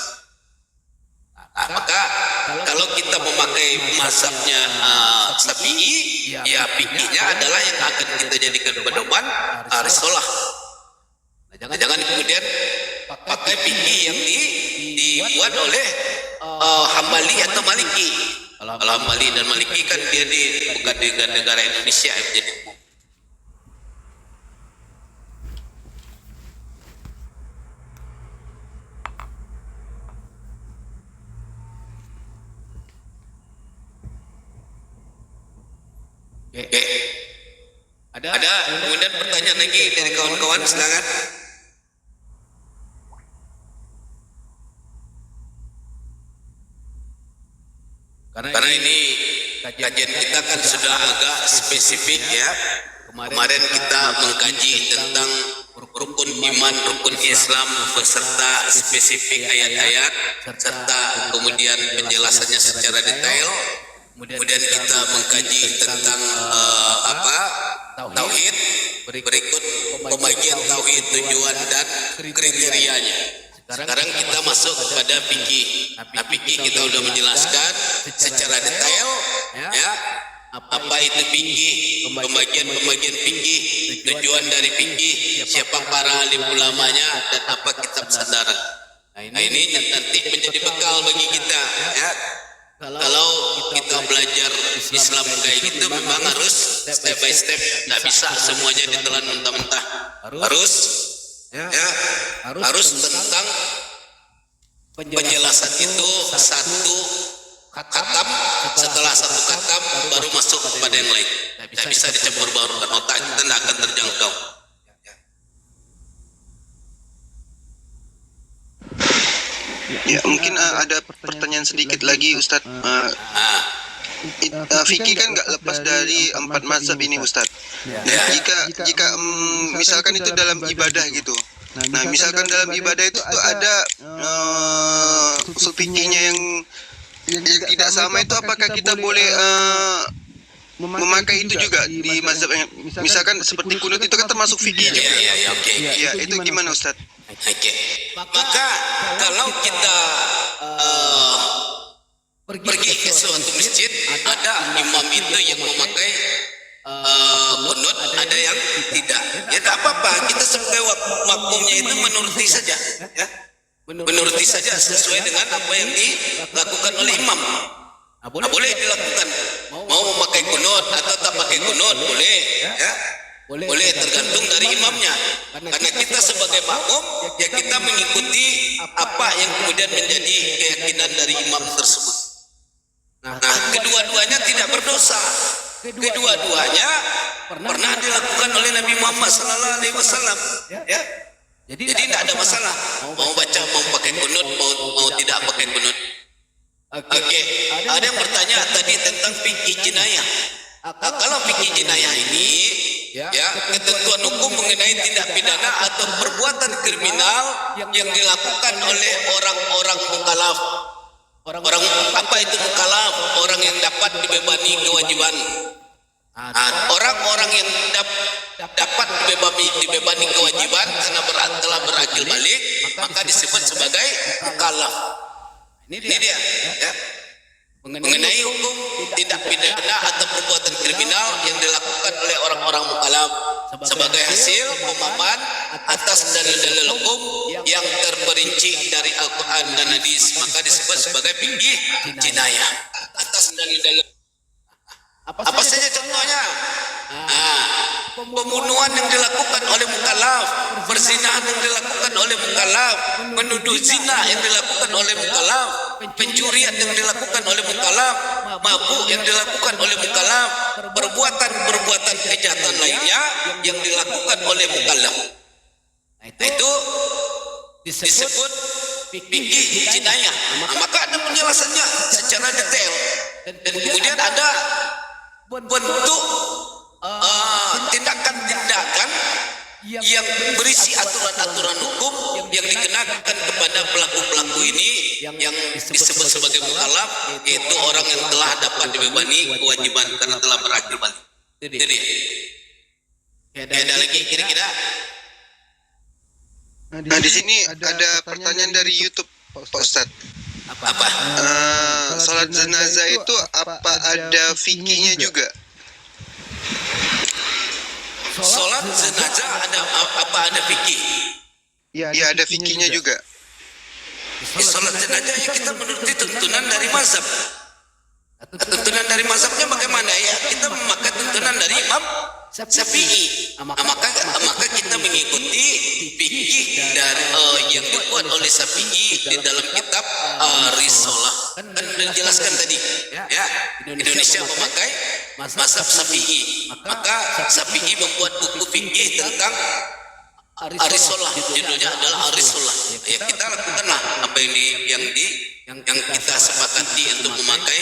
Speaker 3: Nah, maka kalau kita memakai mazhabnya Syafi'i, ya fikihnya adalah yang akan kita jadikan pedoman Risalah. Jangan kemudian pakai fikih yang dibuat oleh Hambali atau Maliki. Kalau Hambali dan Maliki kan dia bukan di negara Indonesia yang menjadi umum. Oke. Ada kemudian pertanyaan lagi dari kawan-kawan, silakan. Karena ini kajian kita kan sudah agak spesifik ya. Kemarin kita mengkaji tentang rukun iman, rukun Islam beserta spesifik ayat-ayat serta kemudian penjelasannya secara detail. Kemudian kita mengkaji tentang tauhid, berikut pembagian tauhid, tujuan dan kriterianya. Sekarang kita masuk kepada fikih. Nah, fikih kita sudah menjelaskan secara detail ya apa itu fikih, pembagian fikih, tujuan dari fikih, siapa para alim ulamanya dan apa kitab sandaran. Nah, ini nanti menjadi bekal bagi kita ya. Kalau kita belajar Islam kayak gitu memang harus step by step, nggak bisa semuanya ditelan mentah-mentah. Harus tentang penjelasan itu satu khatam, setelah satu khatam baru masuk kepada yang lain. Tidak bisa dicampur baurkan, otak kita tidak akan terjangkau.
Speaker 5: Ya, mungkin ada pertanyaan sedikit lagi Ustadz. fikih kan nggak lepas dari 4 mazhab ini, Ustadz. Nah, jika misalkan itu dalam ibadah gitu. Nah, misalkan dalam ibadah itu tuh ada usul fikihnya yang tidak sama, itu apakah kita boleh memakai itu juga di mazhab yang misalkan seperti kunut itu kan termasuk fikih juga.
Speaker 3: Oke.
Speaker 5: Ya, itu gimana, Ustadz?
Speaker 3: Oke. Maka kalau kita pergi ke suatu masjid, ada imam itu yang memakai kunut, ada yang tidak. Ya tidak apa-apa, kita sebagai makmumnya itu menuruti saja, ya. Menuruti saja sesuai dengan apa yang dilakukan oleh imam. Nah, boleh dilakukan. Mau memakai kunut atau tak pakai kunut boleh, ya. Boleh tergantung dari imamnya. Karena kita sebagai makmum, ya kita mengikuti apa yang kemudian menjadi keyakinan dari imam tersebut. Nah, kedua-duanya tidak berdosa. Kedua-duanya pernah dilakukan oleh Nabi Muhammad SAW. Ya. Jadi tidak ada masalah. Mau baca, mau pakai kunut, mau tidak pakai kunut. Oke. Ada yang bertanya tadi tentang fikih jinayah. Kalau fikih jinayah ini, ya, ketentuan hukum mengenai tindak pidana atau perbuatan kriminal yang dilakukan oleh orang-orang mukallaf. Orang apa itu mukallaf? Orang yang dapat dibebani kewajiban. Orang-orang yang dapat dibebani kewajiban karena telah berakil balik, maka disebut sebagai mukallaf. Ini dia, ya. Mengenai hukum tindak pidana atau perbuatan kriminal yang dilakukan oleh orang-orang mukallaf sebagai hasil pemahaman atas dalil-dalil hukum yang terperinci dari Al-Quran dan Hadis, maka disebut sebagai fikih jinayah. Atas dalil-dalil apa saja contohnya? Pembunuhan yang dilakukan oleh mukallaf, perzinahan yang dilakukan oleh mukallaf, menuduh zina yang dilakukan oleh mukallaf, pencurian yang dilakukan oleh mukallaf, mabuk yang dilakukan oleh mukallaf, perbuatan-perbuatan kejahatan lainnya yang dilakukan oleh mukallaf. Itu disebut fikih jinayah. Maka ada penjelasannya secara detail. Dan kemudian ada bentuk tindakan-tindakan yang berisi aturan-aturan hukum yang dikenakan kepada pelaku-pelaku ini yang disebut sebagai mukallaf, yaitu orang yang telah dapat dibebani kewajiban karena telah berakil balik. Jadi ada lagi kira-kira?
Speaker 5: Nah, di sini ada pertanyaan dari YouTube, Pak Ustadz.
Speaker 3: Apa?
Speaker 5: Salat jenazah itu apa ada fikihnya juga?
Speaker 3: Salat jenazah ada fikih?
Speaker 5: Ya, ada fikihnya juga.
Speaker 3: Salat jenazah ya kita menuruti tuntunan dari mazhab. Tuntunan dari mazhabnya bagaimana ya? Kita memakai tuntunan dari Imam Syafi'i. Maka kita mengikuti fikih dari yang dibuat oleh Syafi'i di dalam kitab Risalah. Kan dijelaskan tadi, ya. Indonesia memakai mazhab Syafi'i. Maka Syafi'i membuat buku fikih tentang Risalah. Judulnya adalah Risalah. Ya kita lakukanlah apa yang kita sepakati untuk memakai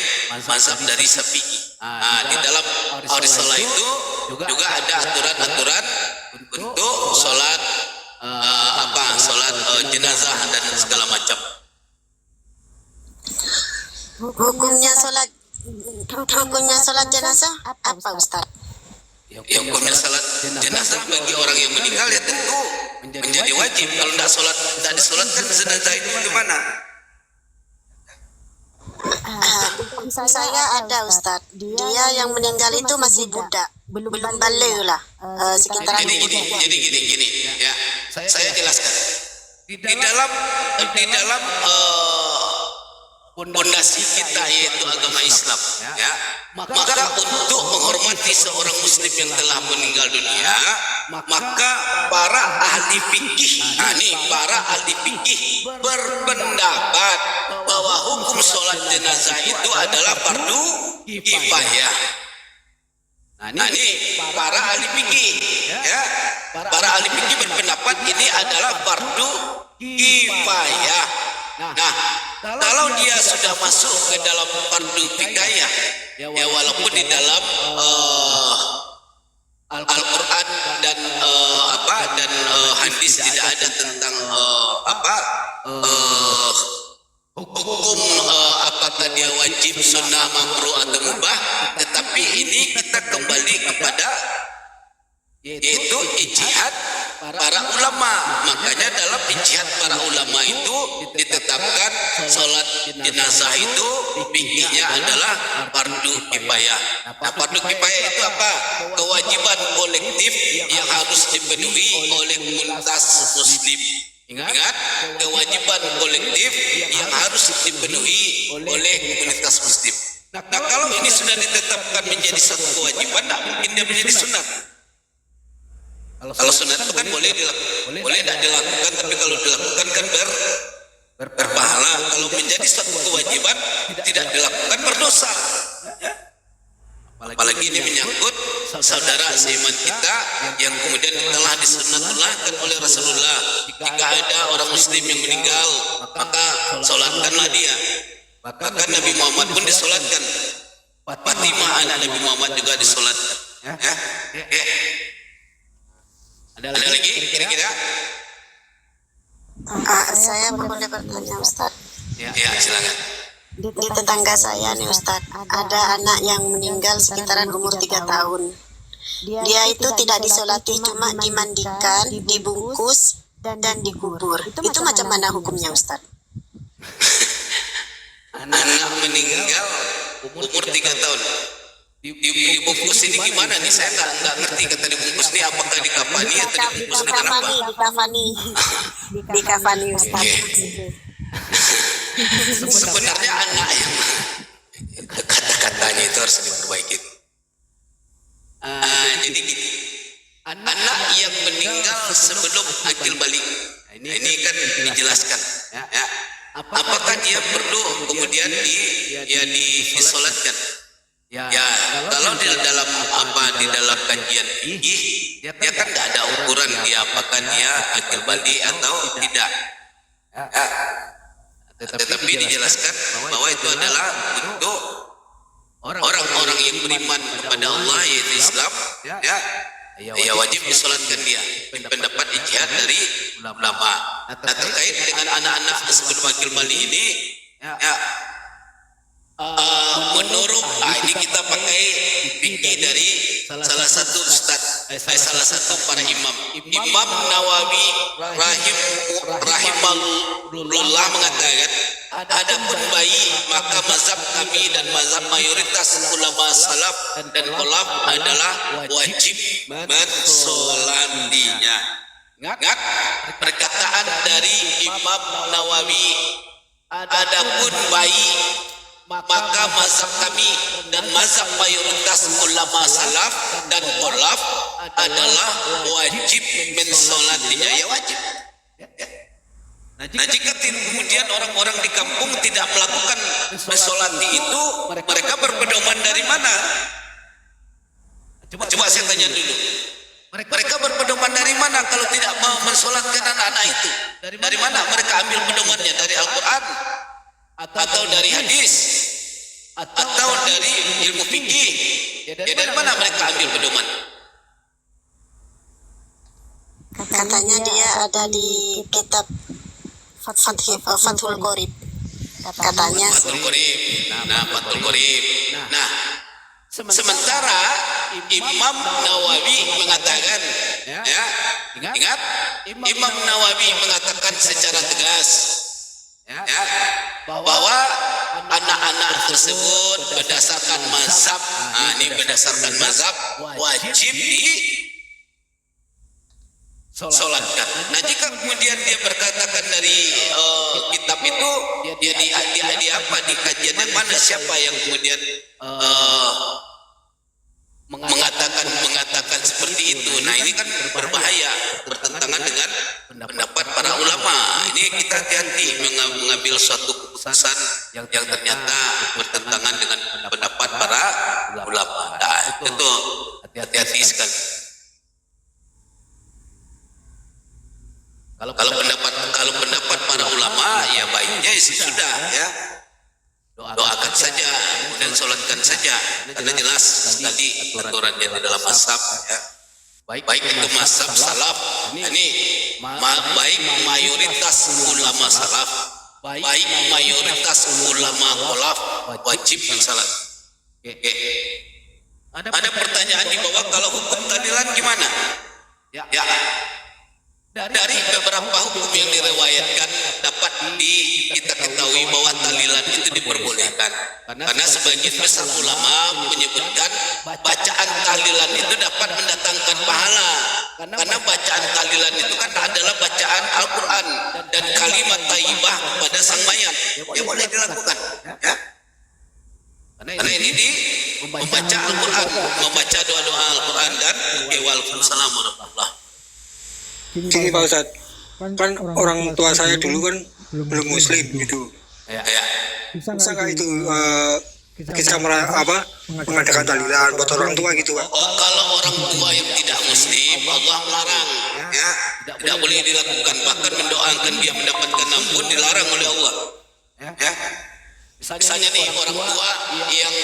Speaker 3: mazhab dari Syafi'i. Di dalam Risalah itu juga ada aturan-aturan untuk sholat sholat jenazah dan segala macam.
Speaker 2: Hukumnya sholat jenazah apa, Ustaz?
Speaker 3: Hukumnya sholat jenazah bagi orang yang meninggal ya tentu menjadi wajib. Kalau tidak disolatkan jenazah itu gimana?
Speaker 2: Saya ada, Ustaz. Dia yang meninggal itu masih budak, belum balik lah, sekitar
Speaker 3: Gini, ya. Saya jelaskan. Di dalam pondasi kita yaitu agama Islam, ya. Maka untuk menghormati seorang muslim yang telah meninggal dunia, maka para ahli fikih berpendapat bahwa hukum sholat jenazah itu adalah fardu kifayah. Nah, ini para ahli fikih, ya. Para ahli fikih berpendapat ini adalah fardu kifayah. Nah, Kalau dia sudah masuk ke dalam fardu kifayah, ya walaupun di dalam Al-Quran dan hadis tidak ada tentang hukum apakah dia wajib, sunnah, makruh atau mubah, tetapi ini kita kembali kepada yaitu ijtihad para ulama. Makanya dalam ijtihad para ulama itu ditetapkan sholat jenazah itu fikihnya adalah fardu kifayah. Nah, fardu kifayah itu apa? Kewajiban kolektif yang harus dipenuhi oleh komunitas muslim. Ingat, kewajiban kolektif yang harus dipenuhi oleh komunitas muslim. Nah, kalau ini sudah ditetapkan menjadi satu kewajiban, tidak mungkin dia menjadi sunat. Kalau sunat itu kan boleh dilakukan, boleh tidak dilakukan, tapi kalau dilakukan kan berpahala. Kalau menjadi satu kewajiban tidak dilakukan berdosa. Apalagi ini menyangkut saudara seiman kita yang kemudian telah disunnatullahkan oleh Rasulullah. Jika ada orang muslim yang meninggal, maka sholatkanlah dia. Bahkan Nabi Muhammad pun disolatkan. Fatimah anak Nabi Muhammad juga disolatkan. Ada lagi kira-kira?
Speaker 2: Saya boleh bertanya Ustaz?
Speaker 3: Ya, silakan.
Speaker 2: Di tetangga saya nih Ustaz, ada anak yang meninggal sekitaran umur 3 tahun. Dia itu tidak disolati, cuma dimandikan, dibungkus, dan dikubur. Itu macam mana hukumnya Ustaz?
Speaker 3: Anak meninggal umur 3 tahun. Dibungkus ini gimana nih? Saya nggak ngerti kata dibungkus ini, apakah dikafani atau dibungkus dengan apa?
Speaker 2: Dikafani Ustaz.
Speaker 3: Sebenarnya anak yang kata-katanya itu harus diperbaiki. Jadi gini, anak yang meninggal sebelum akil balik, ini kan dijelaskan. Ya, apakah dia perlu kemudian disolatkan? Ya, kalau di dalam kajian fikih, dia kan tidak ada ukuran dia apakah dia akil balik atau tidak. Tetapi dijelaskan bahwa itu adalah untuk orang-orang yang beriman kepada Allah yaitu Islam, ya wajib disolatkan dia. Pendapat ijtihad dari ulama. Nah, terkait dengan anak-anak sebelum akil balik ini, menurut ini kita pakai fikih dari salah satu salah satu para Imam Nawawi rahimahullah mengatakan, adapun bayi maka mazhab kami dan mazhab mayoritas ulama salaf dan khalaf adalah wajib mensolatinya. Ingat perkataan dari Imam Nawawi, adapun bayi maka mazhab kami dan mazhab mayoritas ulama salaf dan khalaf adalah wajib mensolatinya, ya wajib. Nah, jika kemudian orang-orang di kampung tidak melakukan mensolati itu, mereka berpedoman dari mana? Coba saya tanya dulu. Mereka berpedoman dari mana kalau tidak mau mensolatkan anak-anak itu? Dari mana mereka ambil pedomannya? Dari Al-Quran? Atau dari hadis? Atau dari ilmu fikih? Ya dari mana mereka ambil pedoman?
Speaker 2: Katanya dia ada di kitab Fathul Qorib. Katanya.
Speaker 3: Fathul Qorib. Fathul Qorib. Nah, sementara Imam Nawawi mengatakan, ingat, Imam Nawawi mengatakan secara tegas, bahwa anak-anak tersebut berdasarkan mazhab, wajib disolatkan. Nah, jika kemudian dia berkatakan dari kitab itu, dia di apa, di kajian yang mana, siapa yang kemudian mengatakan seperti itu? Nah, ini kan berbahaya, bertentangan dengan pendapat para ulama. Ini kita hati-hati mengambil suatu keputusan yang ternyata bertentangan dengan pendapat para ulama. Nah, itu hati-hati sekali. Kalau pendapat para ulama, ya baiknya sudah ya. Doakan saja, kemudian sholatkan saja, karena jelas tadi aturannya di dalam mazhab ya. Baik itu mazhab salaf, ini baik mayoritas ulama salaf, baik mayoritas ulama khalaf wajib salat. Oke. Ada pertanyaan di bawah, kalau hukum tahlilan gimana? Ya. Dari beberapa hukum yang diriwayatkan dapat kita ketahui bahwa tahlilan itu diperbolehkan. Karena sebagian besar ulama menyebutkan bacaan tahlilan itu dapat mendatangkan pahala. Karena bacaan tahlilan itu kan adalah bacaan Al-Quran dan kalimat thayyibah kepada sang mayat. Ya boleh dilakukan. Ya. Karena ini membaca Al-Quran, membaca doa-doa Al-Quran dan waalaikumsalam warahmatullahi.
Speaker 6: Gini Pak Ustadz, kan orang tua saya dulu kan belum muslim gitu.
Speaker 3: Ya.
Speaker 6: Bisa nggak itu kita mengadakan tahlilan buat orang tua gitu Pak?
Speaker 3: Kalau orang tua yang tidak muslim, Allah melarang. Ya, tidak boleh dilakukan. Bahkan mendoakan dia mendapatkan ampun dilarang oleh Allah. Ya. Misalnya nih orang tua yang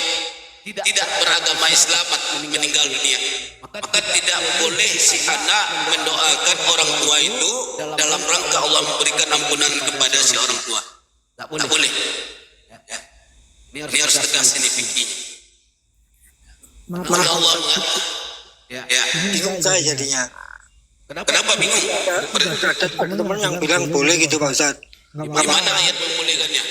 Speaker 3: tidak beragama Islam meninggal dunia, maka tidak boleh si anak mendoakan orang tua itu dalam rangka Allah memberikan ampunan kepada si orang tua. Tak boleh. Ya. Ini harus tegas ini fikihnya. Maka Allah ya.
Speaker 6: Bingung saya jadinya.
Speaker 3: Kenapa bingung?
Speaker 6: Ada teman yang bilang boleh gitu Pak Ustadz.
Speaker 3: Di mana ayat membolehkannya?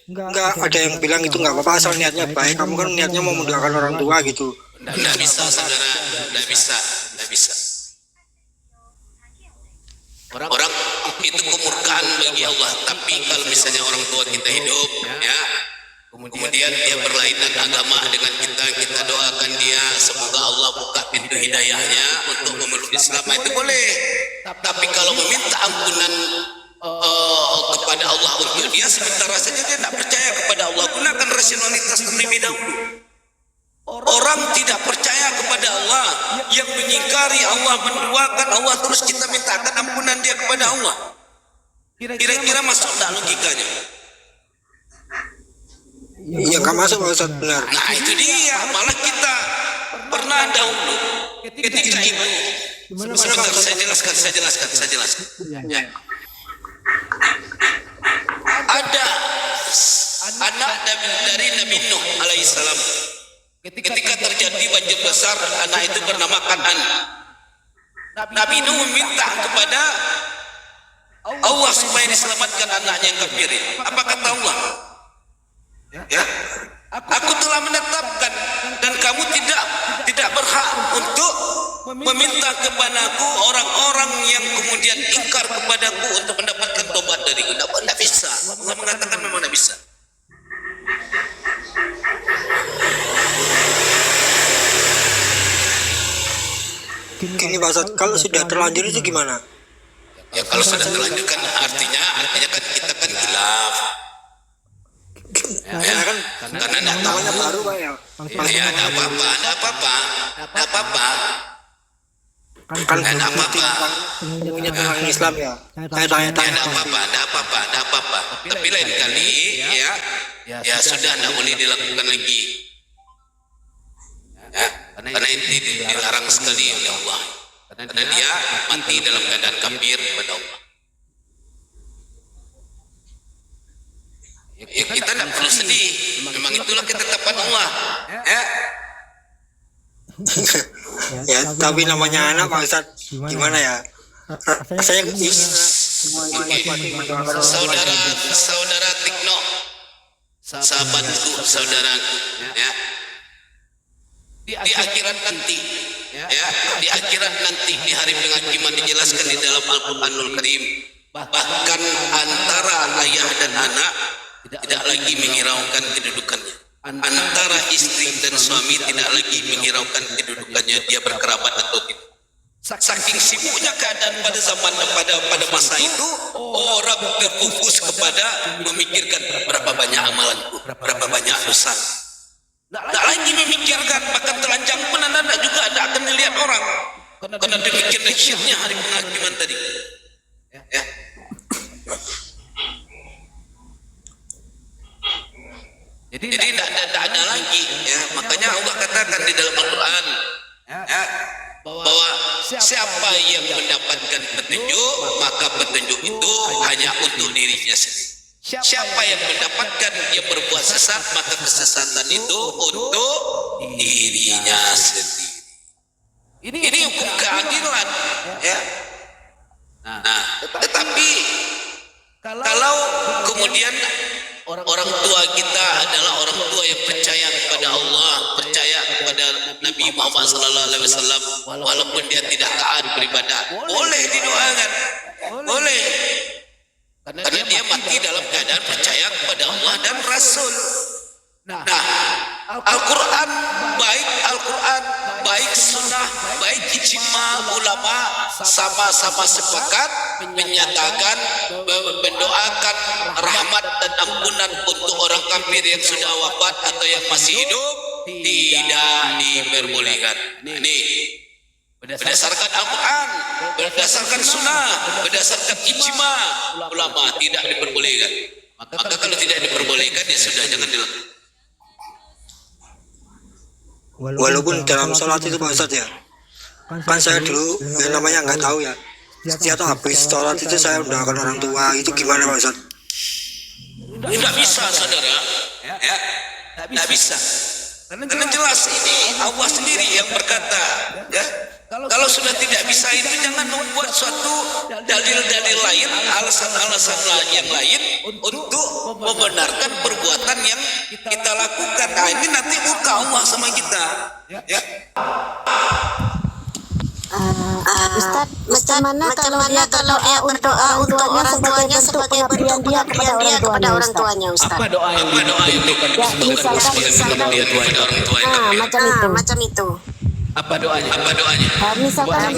Speaker 6: Enggak, ada yang bilang itu nggak apa-apa asal niatnya baik. Kamu kan niatnya mau mendoakan orang tua gitu.
Speaker 3: Tidak bisa saudara, tidak bisa. Orang itu kemurkaan bagi Allah. Tapi kalau misalnya orang tua kita hidup, ya, kemudian dia berlainan agama dengan kita doakan dia, semoga Allah buka pintu hidayahnya untuk memeluk Islam, itu boleh. Tapi kalau meminta ampunan kepada Allah untuk dia, sementara saja dia tak percaya kepada Allah, gunakan rasionalitas terlebih dahulu. Orang tidak percaya kepada Allah, yang mengingkari Allah, menduakan Allah, terus kita mintakan ampunan dia kepada Allah. Kira-kira masuk tak logikanya?
Speaker 6: Iya nggak masuk Pak Ustadz, benar.
Speaker 3: Nah itu dia, malah kita pernah dahulu ketika itu, sebentar saya jelaskan. Ya. Ada anak dari Nabi Nuh alaihissalam. Ketika terjadi banjir besar, anak itu bernama Kan'an. Nabi Nuh meminta kepada Allah supaya diselamatkan anaknya yang kafir. Apa kata Allah? Ya, aku telah menetapkan dan kamu tidak berhak untuk meminta kepadaku orang-orang yang kemudian ingkar kepadaku untuk mendapatkan tobat dariku. Tidak bisa. Allah mengatakan memang tidak bisa.
Speaker 6: Gini Pak Ustadz, kalau sudah terlanjur itu gimana?
Speaker 3: Ya kalau sudah terlanjur kan artinya kan kita kan khilaf. Ya, kan karena tidak tahu.
Speaker 6: Namanya baru Pak ya.
Speaker 3: Ya ada apa-apa.
Speaker 6: Kan punya tentang Islam ya. Saya tanya-tanya.
Speaker 3: Ada apa-apa. Tapi lain kali ya sudah tidak boleh dilakukan lagi. Ya, karena ini dilarang sekali oleh Allah. Karena dia mati dalam keadaan kafir kepada Allah. Ya, kita tidak perlu sedih. Memang itulah ketetapan Allah. Ya.
Speaker 6: Ya, tapi namanya anak Pak Ustadz, gimana ya? Saya
Speaker 3: Saudara Tikno, sahabatku, saudaraku, ya. Di akhirat nanti, di akhirat nanti di hari penghakiman dijelaskan di dalam Al-Quranul Karim, bahkan antara ayah dan anak tidak lagi menghiraukan kedudukannya. Antara istri dan suami tidak lagi menghiraukan kedudukannya, dia berkerabat atau tidak. Saking sibuknya keadaan pada zaman pada masa itu, orang terfokus kepada memikirkan berapa banyak amalanku, berapa banyak dosa. Tak lagi memikirkan, bahkan telanjang pun anda juga tidak akan dilihat orang, karena demikian dahsyatnya hari penghakiman tadi. Ya. Jadi tidak ada lagi. Ya, makanya Allah katakan di dalam Al-Quran, ya, bahwa siapa yang mendapatkan petunjuk, maka petunjuk itu hanya untuk dirinya sendiri. Siapa yang mendapatkan yang berbuat sesat, maka kesesatan itu untuk dirinya sendiri. Ini hukum keadilan, ya. Nah, tetapi kalau kemudian orang tua kita adalah orang tua yang percaya kepada Allah, percaya kepada Nabi Muhammad SAW, walaupun dia tidak taat beribadah, boleh didoakan, boleh, karena dia mati dalam keadaan percaya kepada Allah dan Rasul. Nah, Al-Quran baik sunnah, baik ijma ulama sama-sama sepakat menyatakan, mendoakan rahmat dan ampunan untuk orang kafir yang sudah wafat atau yang masih hidup tidak diperbolehkan. Ini berdasarkan Al-Quran, berdasarkan sunnah, berdasarkan ijma ulama tidak diperbolehkan. Maka kalau tidak diperbolehkan ya sudah, jangan dilakukan.
Speaker 6: Walaupun dalam sholat itu Pak Ustadz ya, kan saya dulu yang namanya nggak tahu ya, setiap habis sholat itu saya mendoakan orang tua, itu gimana Pak Ustadz?
Speaker 3: Tidak bisa saudara, ya, tidak bisa. Karena jelas ini Allah sendiri yang berkata, ya. Kalau sudah tidak bisa itu jangan membuat suatu dalil-dalil lain, alasan-alasan yang lain untuk membenarkan perbuatan yang kita lakukan. Nah, ini nanti muka Allah sama kita. Ya.
Speaker 2: Ustadz, macam mana kalau dia berdoa untuk orang tuanya sebagai bentuk pengabdian dia kepada orang tuanya, Ustadz?
Speaker 3: Apa doa yang ditunjukkan
Speaker 2: misalkan macam itu.
Speaker 3: Apa doanya?
Speaker 2: Misalkan orang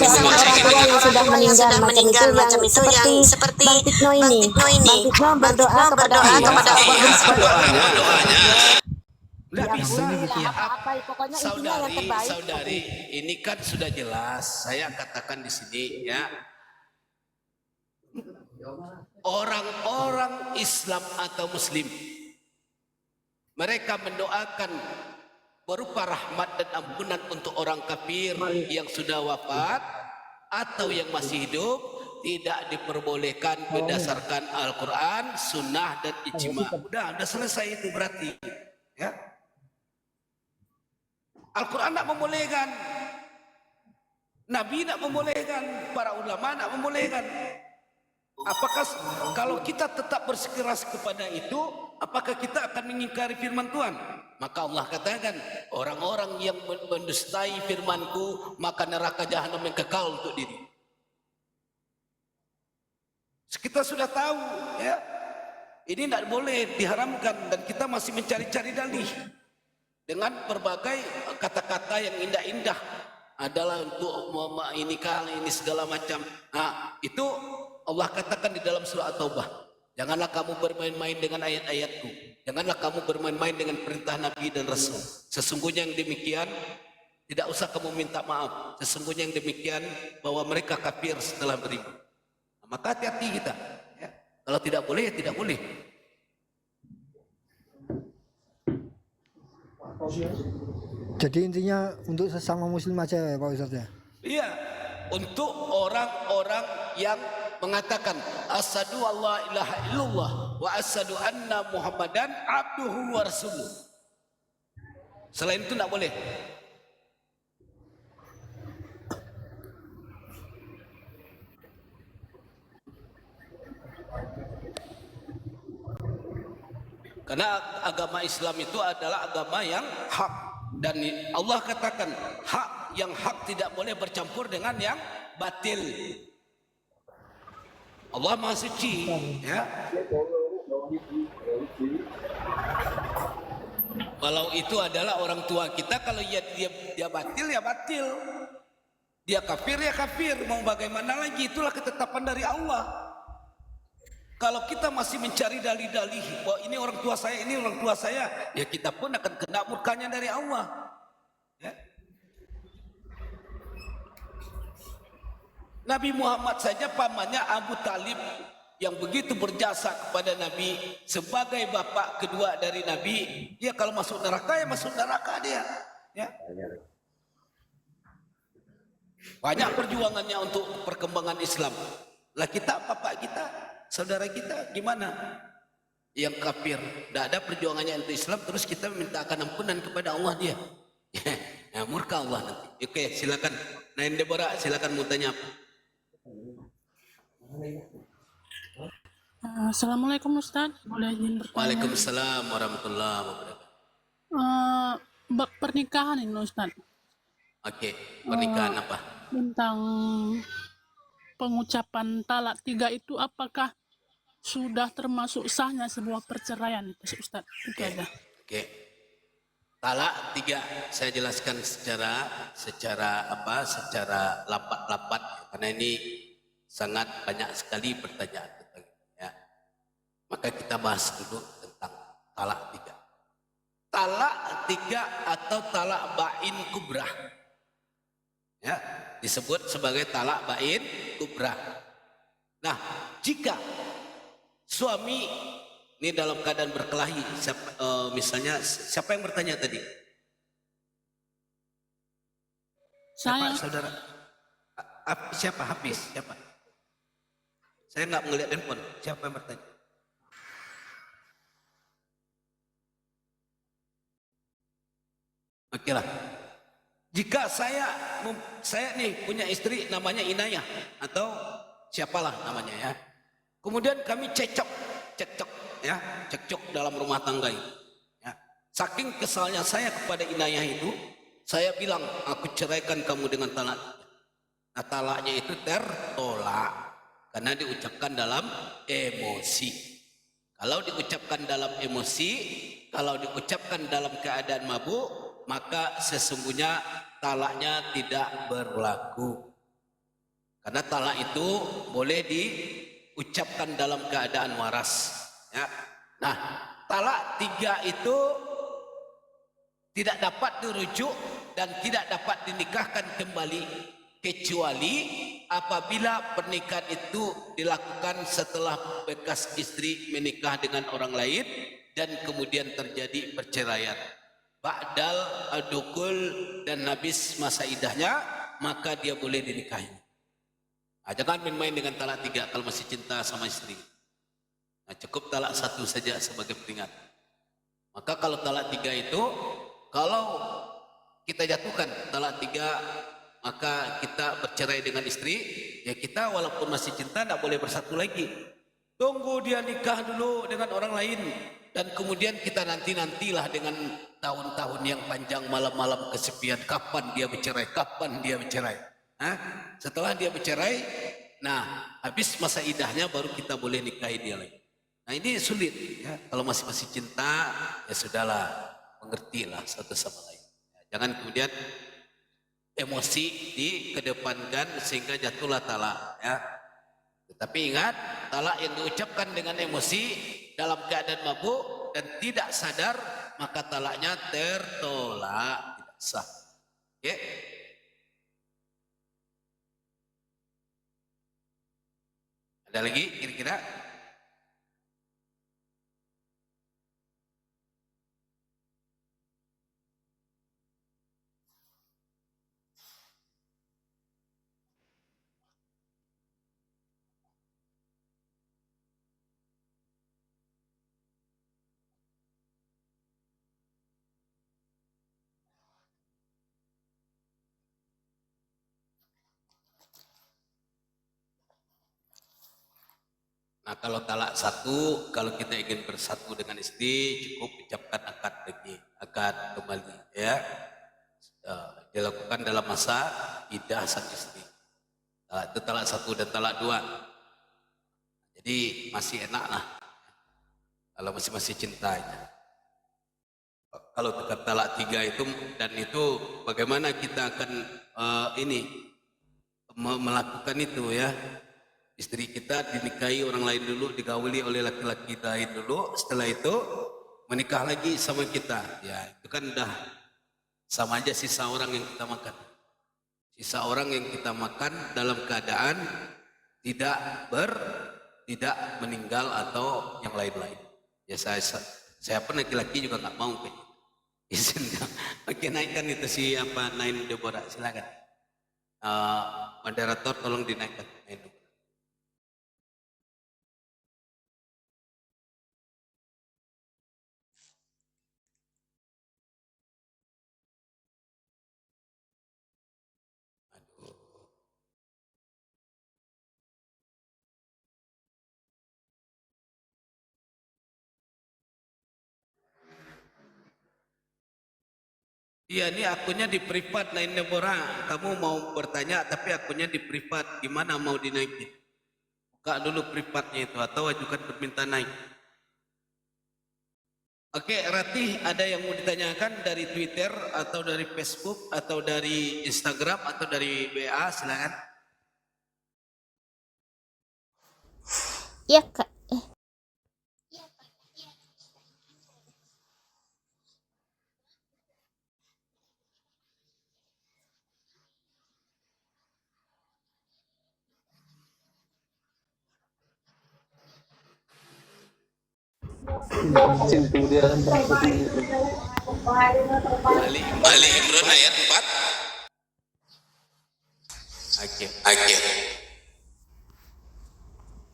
Speaker 2: tua yang sudah meninggal macam itu yang seperti Bang Tikno ini. Bang Tikno berdoa kepada Allah.
Speaker 3: Doanya nggak bisa.
Speaker 2: Pokoknya intinya yang terbaik.
Speaker 3: Saudari, ini kan sudah jelas. Saya katakan di sini ya. Orang-orang Islam atau Muslim, mereka mendoakan berupa rahmat dan ampunan untuk orang kafir yang sudah wafat atau yang masih hidup, tidak diperbolehkan berdasarkan Al-Quran, sunnah dan ijma. Udah selesai itu berarti. Ya. Al-Quran tidak membolehkan, Nabi tidak membolehkan, para ulama tidak membolehkan. Apakah kalau kita tetap bersikeras kepada itu, apakah kita akan mengingkari firman Tuhan? Maka Allah katakan, orang-orang yang mendustai firman-Ku, maka neraka jahanam yang kekal untuk diri. Kita sudah tahu, ya, ini tidak boleh, diharamkan, dan kita masih mencari-cari dalih dengan berbagai kata-kata yang indah-indah adalah untuk ini kali ini segala macam. Nah, itu Allah katakan di dalam surah At-Taubah, janganlah kamu bermain-main dengan ayat-ayatku, janganlah kamu bermain-main dengan perintah Nabi dan Rasul. Sesungguhnya yang demikian, tidak usah kamu minta maaf, sesungguhnya yang demikian bahwa mereka kafir setelah beriman. Nah, maka hati-hati kita, ya. Kalau tidak boleh ya tidak boleh.
Speaker 7: Jadi intinya untuk sesama muslim aja ya Pak Ustadz ya?
Speaker 3: Iya, untuk orang-orang yang mengatakan asyhadu alla ilaha illallah wa asyhadu anna muhammadan abduhu wa rasuluh. Selain itu tidak boleh. Karena agama Islam itu adalah agama yang hak, dan Allah katakan hak, yang hak tidak boleh bercampur dengan yang batil. Allah Maha Suci, ya. Kalau itu adalah orang tua kita, kalau dia batil ya batil, dia kafir ya kafir, mau bagaimana lagi, itulah ketetapan dari Allah. Kalau kita masih mencari dalih-dalih bahwa ini orang tua saya, ini orang tua saya, ya kita pun akan kena murkanya dari Allah. Ya. Nabi Muhammad saja pamannya Abu Talib yang begitu berjasa kepada Nabi sebagai bapak kedua dari Nabi, dia kalau masuk neraka ya masuk neraka dia. Ya. Banyak perjuangannya untuk perkembangan Islam. Lah kita, bapak kita, saudara kita gimana? Yang kafir, tidak ada perjuangannya untuk Islam, terus kita mintakan ampunan kepada Allah dia. Ya, murka Allah nanti. Oke, silakan. Nain Deborah, silakan mau tanya apa?
Speaker 8: Assalamualaikum Ustaz, boleh izin bertanya?
Speaker 3: Waalaikumsalam warahmatullahi wabarakatuh.
Speaker 8: Bab pernikahan ini Ustaz,
Speaker 3: Oke, pernikahan apa?
Speaker 8: tentang pengucapan talak 3 itu apakah sudah termasuk sahnya sebuah perceraian Ustaz? Itu aja.
Speaker 3: Oke. Talak 3 saya jelaskan secara lapat-lapat karena ini sangat banyak sekali pertanyaan tentang ini, ya. Maka kita bahas dulu tentang talak 3. Talak 3 atau talak bain kubrah, ya, disebut sebagai talak bain kubrah. Nah, jika suami ini dalam keadaan berkelahi, misalnya siapa yang bertanya tadi?
Speaker 8: Saya,
Speaker 3: Siapa, saudara? Siapa? Hafiz? Siapa? Saya nggak melihat handphone. Siapa yang bertanya? Oke lah. Jika saya nih punya istri namanya Inayah atau siapalah namanya, ya. Kemudian kami cekcok dalam rumah tangga itu. Ya. Saking kesalnya saya kepada Inayah itu, saya bilang aku ceraikan kamu dengan talak. Nah, talaknya itu tertolak karena diucapkan dalam emosi. Kalau diucapkan dalam emosi, kalau diucapkan dalam keadaan mabuk, maka sesungguhnya talaknya tidak berlaku. Karena talak itu boleh diucapkan dalam keadaan waras. Ya. Nah, talak 3 itu tidak dapat dirujuk dan tidak dapat dinikahkan kembali kecuali apabila pernikahan itu dilakukan setelah bekas istri menikah dengan orang lain dan kemudian terjadi perceraian. Ba'dal adukul dan habis masa idahnya, maka dia boleh dinikahi. Nah, jangan main-main dengan talak 3 kalau masih cinta sama istri. Nah, cukup talak 1 saja sebagai peringatan. Maka kalau talak 3 itu, kalau kita jatuhkan talak 3, maka kita bercerai dengan istri, ya kita walaupun masih cinta tidak boleh bersatu lagi. Tunggu dia nikah dulu dengan orang lain. Dan kemudian kita nantilah dengan tahun-tahun yang panjang, malam-malam kesepian. Kapan dia bercerai? Kapan dia bercerai? Hah? Setelah dia bercerai, nah habis masa idahnya baru kita boleh nikahi dia lagi. Nah ini sulit, ya. Kalau masih cinta, ya sudahlah, mengertilah satu sama lain. Ya, jangan kemudian emosi dikedepankan sehingga jatuhlah talak. Ya. Tetapi ingat, talak yang diucapkan dengan emosi dalam keadaan mabuk dan tidak sadar, maka talaknya tertolak, tidak sah. Oke? Ada lagi kira-kira? Nah kalau talak 1, kalau kita ingin bersatu dengan istri, cukup ucapkan akad lagi, akad kembali, ya. Dilakukan dalam masa iddah sang istri. Itu talak 1 dan talak 2. Jadi masih enak lah, kalau masih cinta itu. Kalau dekat talak 3 itu, dan itu bagaimana kita akan melakukan itu, ya. Istri kita dinikahi orang lain dulu, digauli oleh laki-laki lain dulu, setelah itu menikah lagi sama kita. Ya, itu kan udah sama aja sisa orang yang kita makan. Sisa orang yang kita makan dalam keadaan tidak tidak meninggal atau yang lain-lain. Ya saya pun laki-laki juga nggak mau kayak izin. Oke, naikkan itu si apa Nain Deborah, silakan. Moderator tolong dinaikkan Nain Deborah. Iya, ini akunnya di privat Nain Deborah. Kamu mau bertanya tapi akunnya di privat. Gimana mau dinaikin? Buka dulu privatnya itu atau ajukan permintaan naik. Oke, Ratih, ada yang mau ditanyakan dari Twitter atau dari Facebook atau dari Instagram atau dari WA, silakan.
Speaker 9: Ya Kak.
Speaker 3: Ali Imran ayat 4. Oke.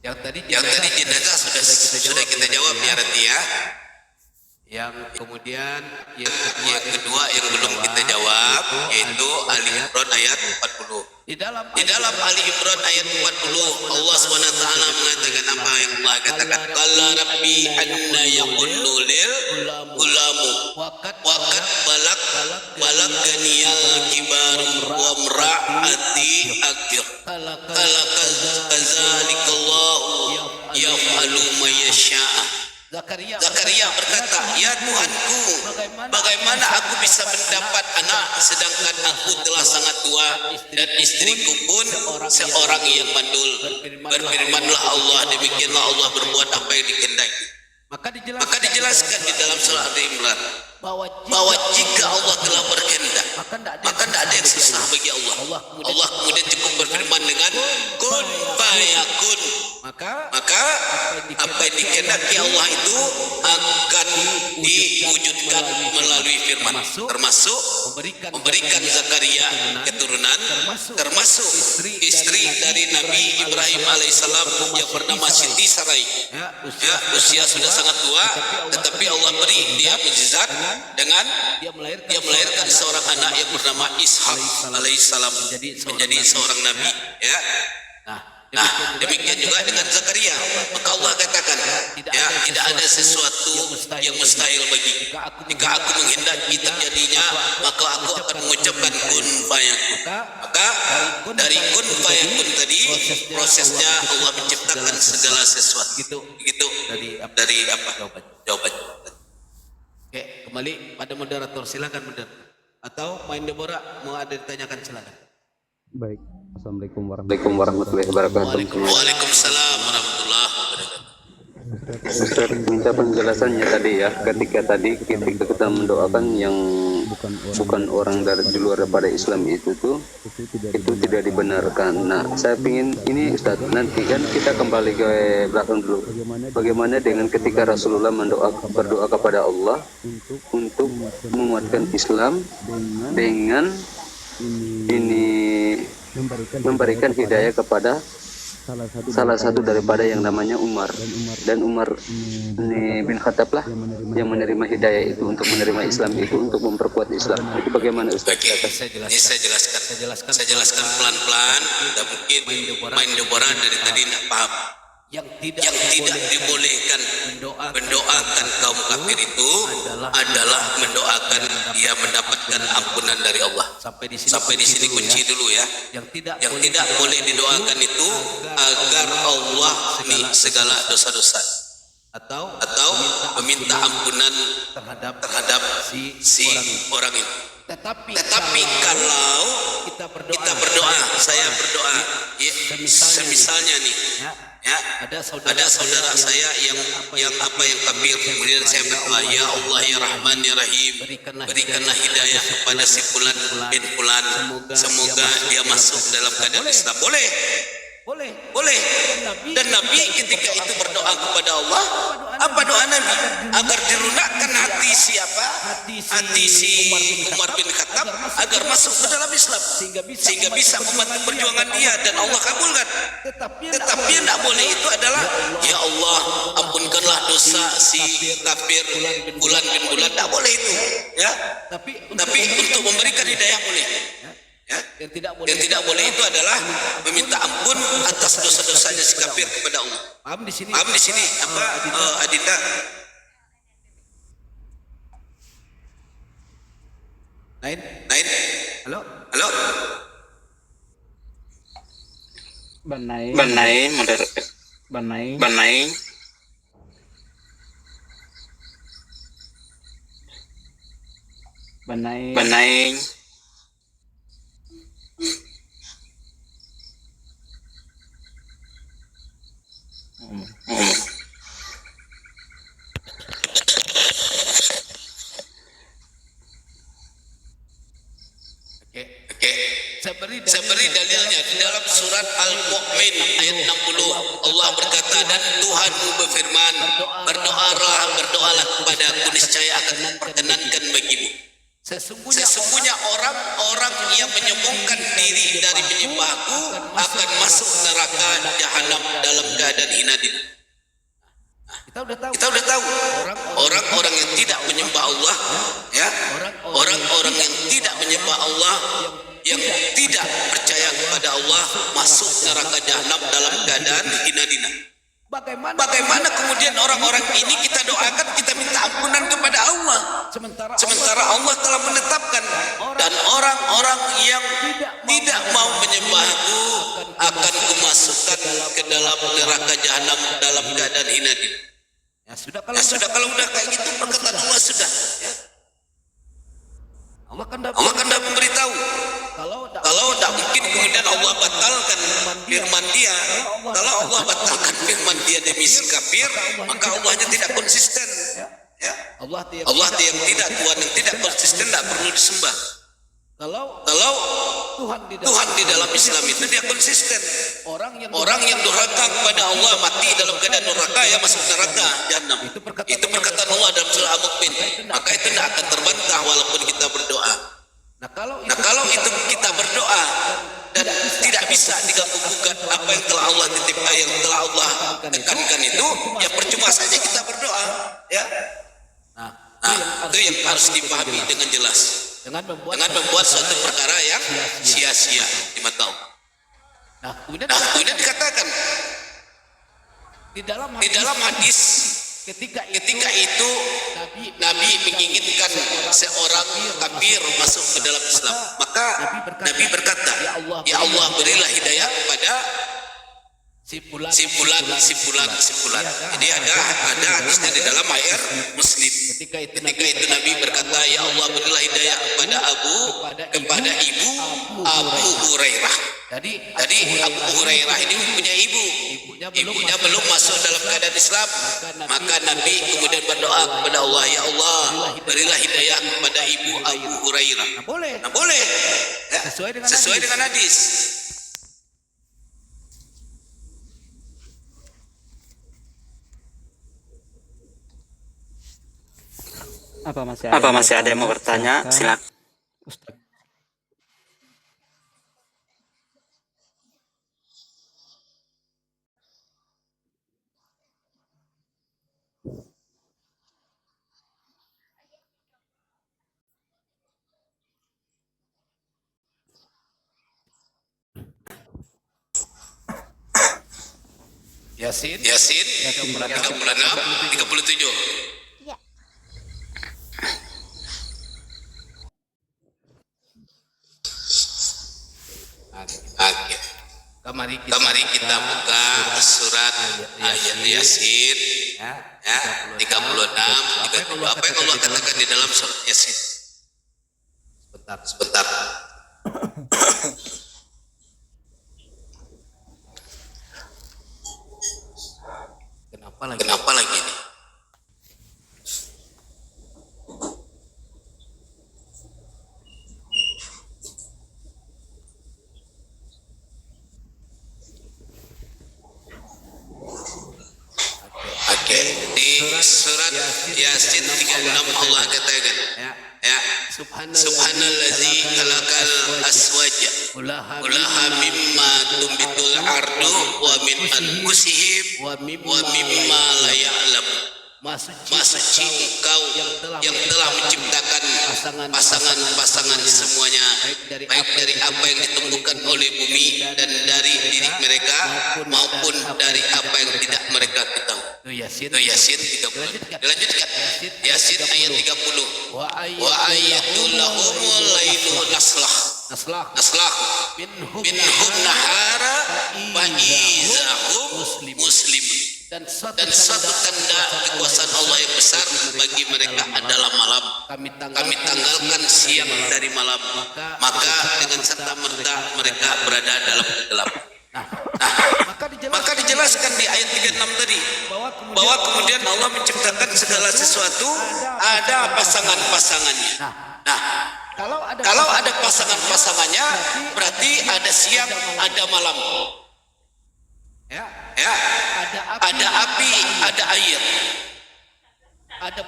Speaker 3: Yang tadi jenazah sudah kita jawab ya Rati ya. Yang kemudian yang kedua yang belum kita jawab yaitu Ali Imran ayat 40. Di dalam Ali Imran ayat 40 Allah SWT mengatakan apa yang Allah katakan, qala rabbi anna yakunu lil gulamu waqad balaghaniyal kibaru wa mra'ati akir kadzalikallahu yaf'alu ma yasha'. Zakaria berkata, ya Tuhanku, bagaimana aku bisa mendapat anak sedangkan aku telah sangat tua dan istriku pun seorang yang mandul. Berfirmanlah Allah, demikianlah Allah berbuat apa yang dikehendaki. Maka dijelaskan di dalam surah Al-Imran bahwa jika Allah telah berkehendak maka tidak ada yang susah bagi Allah. Allah kemudian cukup berfirman dengan kun fayakun. Maka apa yang dikehendaki Allah itu akan diwujudkan melalui firman, termasuk memberikan Zakaria keturunan, termasuk istri dari Nabi Ibrahim alaihissalam yang bernama Siti Sarai. Ya, usia sudah sangat tua, tetapi Allah beri dia mukjizat dengan dia melahirkan seorang anak yang bernama Ishak alaihissalam menjadi seorang nabi. Ya. Nah, demikian juga dengan Zakaria. Maka Allah katakan, ya, tidak ada sesuatu yang mustahil bagi. Jika aku menghendaki terjadinya, maka aku akan mengucapkan kun fayakun. Maka dari kun fayakun tadi prosesnya Allah menciptakan segala sesuatu. Begitu dari apa? Jawaban. Oke, kembali pada moderator, silakan moderator. Atau Main Deborah mau ada ditanyakan, silakan.
Speaker 10: Baik, Assalamualaikum
Speaker 5: warahmatullahi wabarakatuh.
Speaker 3: Waalaikumsalam warahmatullahi wabarakatuh.
Speaker 10: Ustaz, minta penjelasannya tadi ya, ketika kita mendoakan yang bukan orang dari di luar daripada Islam itu tidak dibenarkan. Nah, saya ingin ini Ustaz, nanti kan kita kembali ke belakang dulu. Bagaimana dengan ketika Rasulullah berdoa kepada Allah untuk menguatkan Islam dengan memberikan hidayah kepada salah satu daripada yang namanya Umar, dan Umar bin Khattab lah yang menerima hidayah itu untuk menerima Islam itu untuk memperkuat Islam. Itu bagaimana Ustaz?
Speaker 3: Saya jelaskan pelan-pelan. Dan mungkin Main Deborah dari tadi tidak paham. Yang tidak dibolehkan mendoakan kaum kafir itu adalah mendoakan dia mendapatkan ampunan dari Allah. Sampai di sini kunci dulu ya. Yang tidak boleh didoakan itu agar Allah segala dosa-dosa atau meminta ampunan terhadap si orang itu. Tetapi kalau kita berdoa, saya berdoa, ya, semisalnya nih, ya, ada saudara saya yang kafir, kemudian saya berdoa, ya Allah ya Rahman ya Rahim, berikanlah hidayah kepada si fulan bin fulan, semoga dia masuk dalam keadaan Islam. Boleh. Dan Nabi ketika itu berdoa kepada Allah, apa doa Nabi? Agar dirunakkan hati siapa? Hati si Umar bin Khattab agar masuk ke dalam Islam, sehingga bisa membantu perjuangan dia dan Allah kabulkan. Tetapi yang tidak boleh itu adalah, ya Allah ampunkanlah dosa si kafir Bulan bin Bulan, tidak boleh itu, ya. Tapi untuk memberikan hidayah boleh. Ya, yang tidak boleh itu adalah meminta ampun atas dosa-dosanya si kafir kepada Allah. Paham di sini apa Adinda? Lain? Halo?
Speaker 1: Banai.
Speaker 3: Saya beri dalilnya di dalam surat Al-Mu'min ayat 60. Allah berkata, dan Tuhanmu berfirman, berdoalah kepadaku, niscaya akan memperkenankan bagimu. Sesungguhnya orang-orang yang menyombongkan diri dari menyembahku akan masuk neraka jahanam dalam keadaan hina dina. Kita udah tahu orang-orang yang tidak menyembah Allah, ya, orang-orang yang tidak menyembah Allah, yang tidak percaya kepada Allah, masuk neraka jahanam dalam keadaan hina dina. Bagaimana kemudian orang-orang ini kita doakan, kita minta ampunan kepada Allah, sementara Allah telah menetapkan, dan orang-orang yang tidak mau menyembahku akan kumasukkan ke dalam neraka jahanam dalam keadaan hina dina. Ya sudah, kalau udah kayak gitu perkataan Allah sudah, ya. Allah kan dah memberitahu. Kalau tidak mungkin kemudian Allah batalkan firman dia. Kalau Allah batalkan firman dia demi si kafir, maka Allahnya tidak konsisten. Ya. Allah yang tidak, Tuhan yang tidak konsisten tidak perlu disembah. Kalau Tuhan di dalam Islam itu dia konsisten. Orang yang durhaka kepada Allah mati dalam keadaan durhaka, ya masuk neraka jahanam. Itu perkataan Allah dalam surah Al-Mu'min. Maka itu tidak akan terbantah walaupun kita berdoa. Nah kalau itu kita berdoa dan tidak bisa diganggu gugat apa yang telah Allah titipkan, yang telah Allah tekankan itu, ya percuma saja kita berdoa, ya. Nah, itu yang harus dipahami dengan jelas. Dengan membuat suatu perkara yang sia-sia di mata Allah. Nah, kemudian dikatakan di dalam hadis ketika itu Nabi menginginkan seorang kafir masuk ke dalam Islam, maka Nabi berkata, ya Allah berilah hidayah kepada si fulan. Jadi ada hadisnya di dalam ayat Muslim. Ketika itu Nabi berkata, ya Allah berilah hidayah kepada ibu Abu Hurairah. Jadi Abu Hurairah ini punya ibu. Ibunya belum masuk dalam keadaan Islam. Maka Nabi kemudian berdoa kepada Allah, ya Allah berilah hidayah kepada ibu Abu Hurairah. Nah boleh. Ya, sesuai dengan hadis.
Speaker 1: Apa masih ada yang mau bertanya? Silakan. Ustaz.
Speaker 3: Yasin 36, 37. Mari kita buka surat ayat Yasin, ya, 36, 30. Apa yang Allah katakan di dalam surat Yasin? Sebentar. Kenapa lagi ini? Oke. Di surat Yasin 36 Allah katakan, ya, Subhanallazi khalaqal azwaja kullaha mimma tumbitul ardu wa min anfusihim wa mimma la ya'lamun. Suci Engkau yang telah menciptakan pasangan-pasangan semuanya, baik dari apa yang ditumbuhkan oleh bumi dan dari diri mereka maupun dari apa yang tidak mereka ketahui. Itu Yasin 30. Dilanjutkan Yasin ayat 30. Wa ayatul lahumul lailu naslah minhum nahara fa izahum muslimun. Dan satu tanda kekuasaan Allah yang besar bagi mereka adalah malam. Kami tanggalkan siang dari malam, maka dengan serta-merta mereka berada dalam kegelapan. Maka dijelaskan di ayat 36 tadi bahwa kemudian Allah menciptakan segala sesuatu, ada pasangan-pasangannya. Nah, kalau ada pasangan-pasangannya, berarti ada siang, ada malam. Ya, ada api, ada air, ada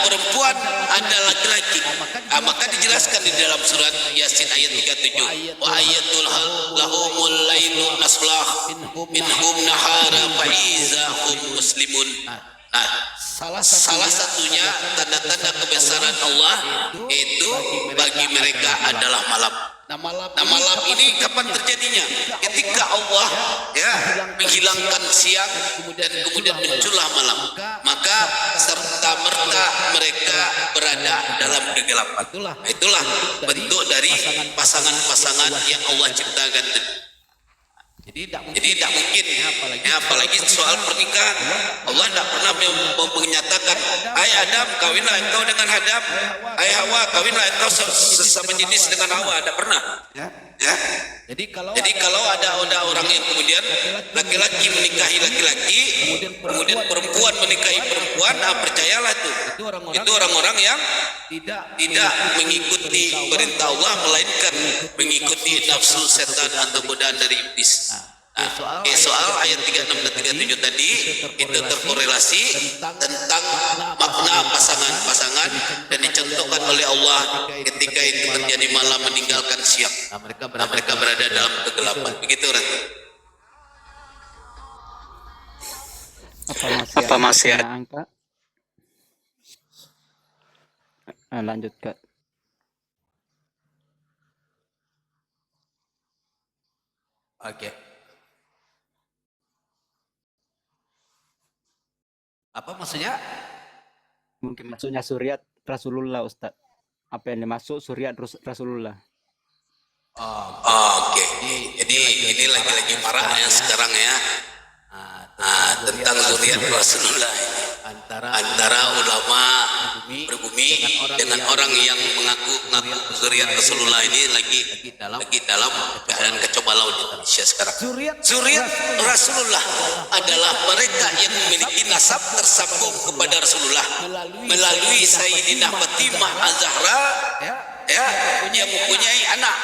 Speaker 3: perempuan, ada laki-laki. Maka dijelaskan di dalam surat Yasin ayat 37. Wa ayatul lahumul lailu naslah minhum nahara fa izahum muslimun. Nah, salah satunya tanda-tanda kebesaran Allah itu bagi mereka adalah malam. Nah, malam ini kapan terjadinya? Ketika Allah menghilangkan siang dan kemudian muncullah malam, maka serta merta mereka berada dalam kegelapan. Itulah bentuk dari pasangan-pasangan yang Allah ciptakan. Jadi tidak mungkin, apalagi soal pernikahan. Allah tidak pernah menyatakan, hai Adam, kawinlah engkau dengan Adam, hai Hawa, kawinlah engkau sesama jenis dengan Hawa. Tidak pernah. Jadi kalau ada orang yang kemudian laki-laki menikahi laki-laki, kemudian perempuan menikahi perempuan, percayalah itu orang-orang yang tidak mengikuti perintah Allah, melainkan mengikuti nafsu setan atau godaan dari iblis. Soal ayat 36 dan 37 tadi itu terkorelasi tentang makna pasangan-pasangan dan dicontohkan oleh Allah ketika itu terjadi malam meninggalkan siang. Mereka berada dalam kegelapan. Begitu Ratu.
Speaker 1: Apa masih ada angka? Lanjut Kak.
Speaker 3: Oke. Apa maksudnya?
Speaker 1: Mungkin maksudnya suriat Rasulullah Ustaz. Apa yang dimaksud suriat Rasulullah?
Speaker 3: Oke. Jadi ini lagi-lagi parah ya sekarang ya. Tentang zuriat Rasulullah antara ulama berbumi dengan orang yang mengaku zuriat Rasulullah ini lagi dalam keadaan kacau balau di Indonesia sekarang. Zuriat Rasulullah adalah mereka yang memiliki nasab tersambung kepada Rasulullah melalui Sayyidina Fatimah Az-Zahra yang mempunyai anak.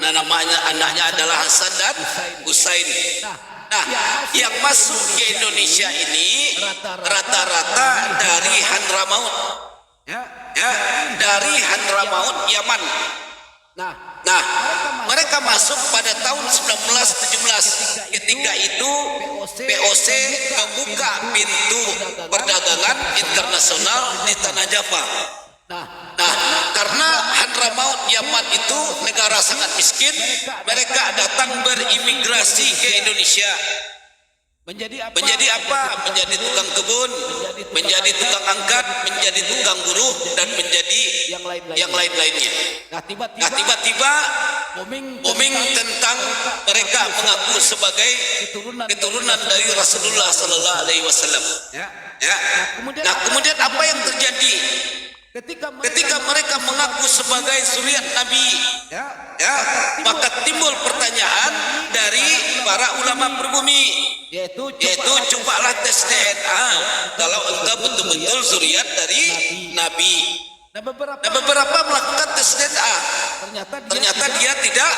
Speaker 3: Namanya anaknya adalah Hasan dan Husain. Nah, yang masuk ke Indonesia ini rata-rata dari Hadramaut, dari Hadramaut, Yaman. Nah, mereka masuk pada tahun 1917. Ketika itu POC membuka pintu perdagangan internasional di Tanah Java. Nah, karena Hadramaut Yaman itu negara sangat miskin, mereka datang berimigrasi ke Indonesia. Menjadi apa? Menjadi tukang kebun, menjadi tukang angkat, menjadi tukang buruh, dan menjadi yang lain-lainnya. Nah, tiba-tiba booming tentang mereka mengaku sebagai keturunan dari Rasulullah Sallallahu Alaihi Wasallam. Nah, kemudian apa yang terjadi? Ketika mereka mengaku sebagai zuriat Nabi, maka timbul pertanyaan dari para ulama pribumi, yaitu cobalah tes DNA kalau engkau betul-betul zuriat dari Nabi. Nah, beberapa melakukan tes DNA, ternyata dia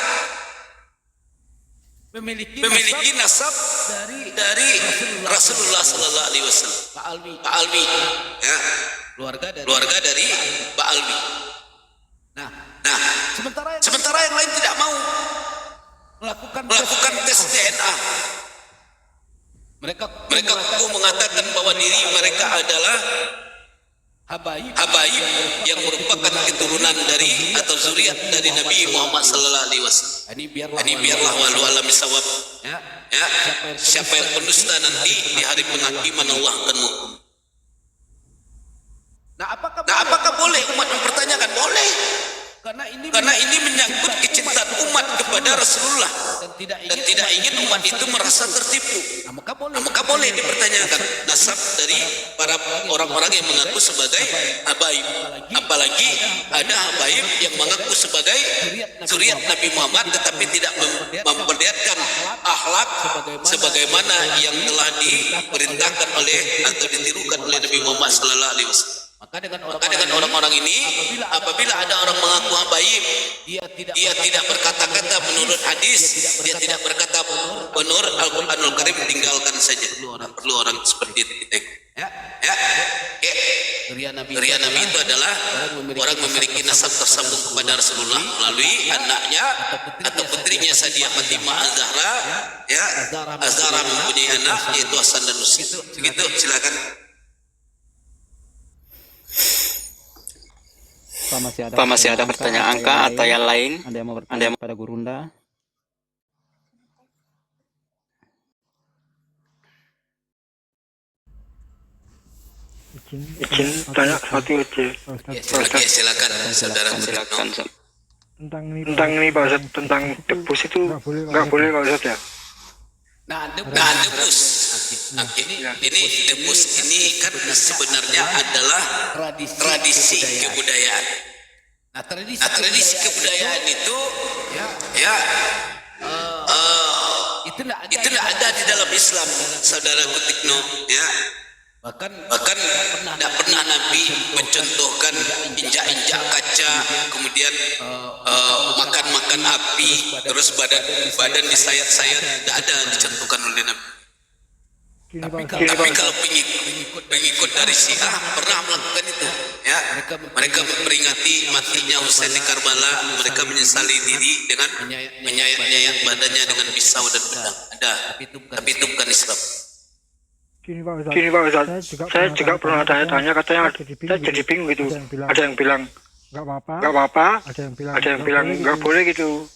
Speaker 3: memiliki nasab dari Rasulullah Sallallahu Alaihi Wasallam. Pak Alwi, ya, keluarga dari Pak Alwi. Nah, sementara yang lain tidak mau melakukan tes DNA. Mereka mengatakan bahwa diri mereka adalah habaib yang merupakan keturunan dari atau zuriat dari Nabi Muhammad Sallallahu Alaihi Wasallam. Ini biarlah walau alam bisawab. Ya, siapa yang pendusta nanti di hari penghakiman Allah akan menghukum. Nah, apakah boleh umat mempertanyakan? Boleh. Karena ini menyangkut kecintaan umat kepada Rasulullah dan tidak ingin umat itu merasa tertipu. Maka boleh dipertanyakan nasab dari para orang-orang yang mengaku sebagai habaib. Apalagi ada habaib yang mengaku sebagai zuriat Nabi Muhammad tetapi tidak memperlihatkan akhlak sebagaimana yang telah diperintahkan oleh atau ditirukan oleh Nabi Muhammad Sallallahu Alaihi Wasallam. Maka dengan orang-orang ini, apabila ada orang mengaku habaib, dia tidak berkata-kata menurut hadis, dia tidak berkata menurut Al-Quranul Karim, tinggalkan saja. Perlu orang seperti itu. Ria Nabi itu adalah orang memiliki nasab tersambung kepada Rasulullah melalui anaknya atau putrinya Sadiah Fatimah Az-Zahra. Ya, Az-Zahra mempunyai anak yaitu Hasan dan Husain. Begitu, silakan.
Speaker 1: Pak masih ada pertanyaan angka atau yang lain? Ada yang mau bertanya pada Gurunda?
Speaker 6: Izin tanya satu aja.
Speaker 3: Ya, silakan saudara.
Speaker 6: Tentang ini Pak Ustadz, tentang debus itu nggak boleh Pak Ustadz ya?
Speaker 3: Nah, debus. Ini debus ini kan sebenarnya adalah tradisi kebudayaan. Nah, tradisi kebudayaan itu itu tidak ada di dalam Islam, saudara Kutikno. Ya, bahkan tidak pernah Nabi mencontohkan injak-injak kaca, kemudian makan api, terus badan disayat-sayat, tidak ada dicontohkan oleh Nabi. Tapi kalau pengikut dari Syiah pernah melakukan itu, ya, mereka memperingati matinya Husain di Karbala, mereka menyesali diri dengan menyayat-nyayat badannya dengan pisau dan pedang. Ada, tapi itu bukan Islam.
Speaker 6: Gini Pak Ustadz, saya juga pernah tanya-tanya, katanya saya jadi bingung gitu. Ada yang bilang nggak apa-apa, ada yang bilang nggak boleh gitu.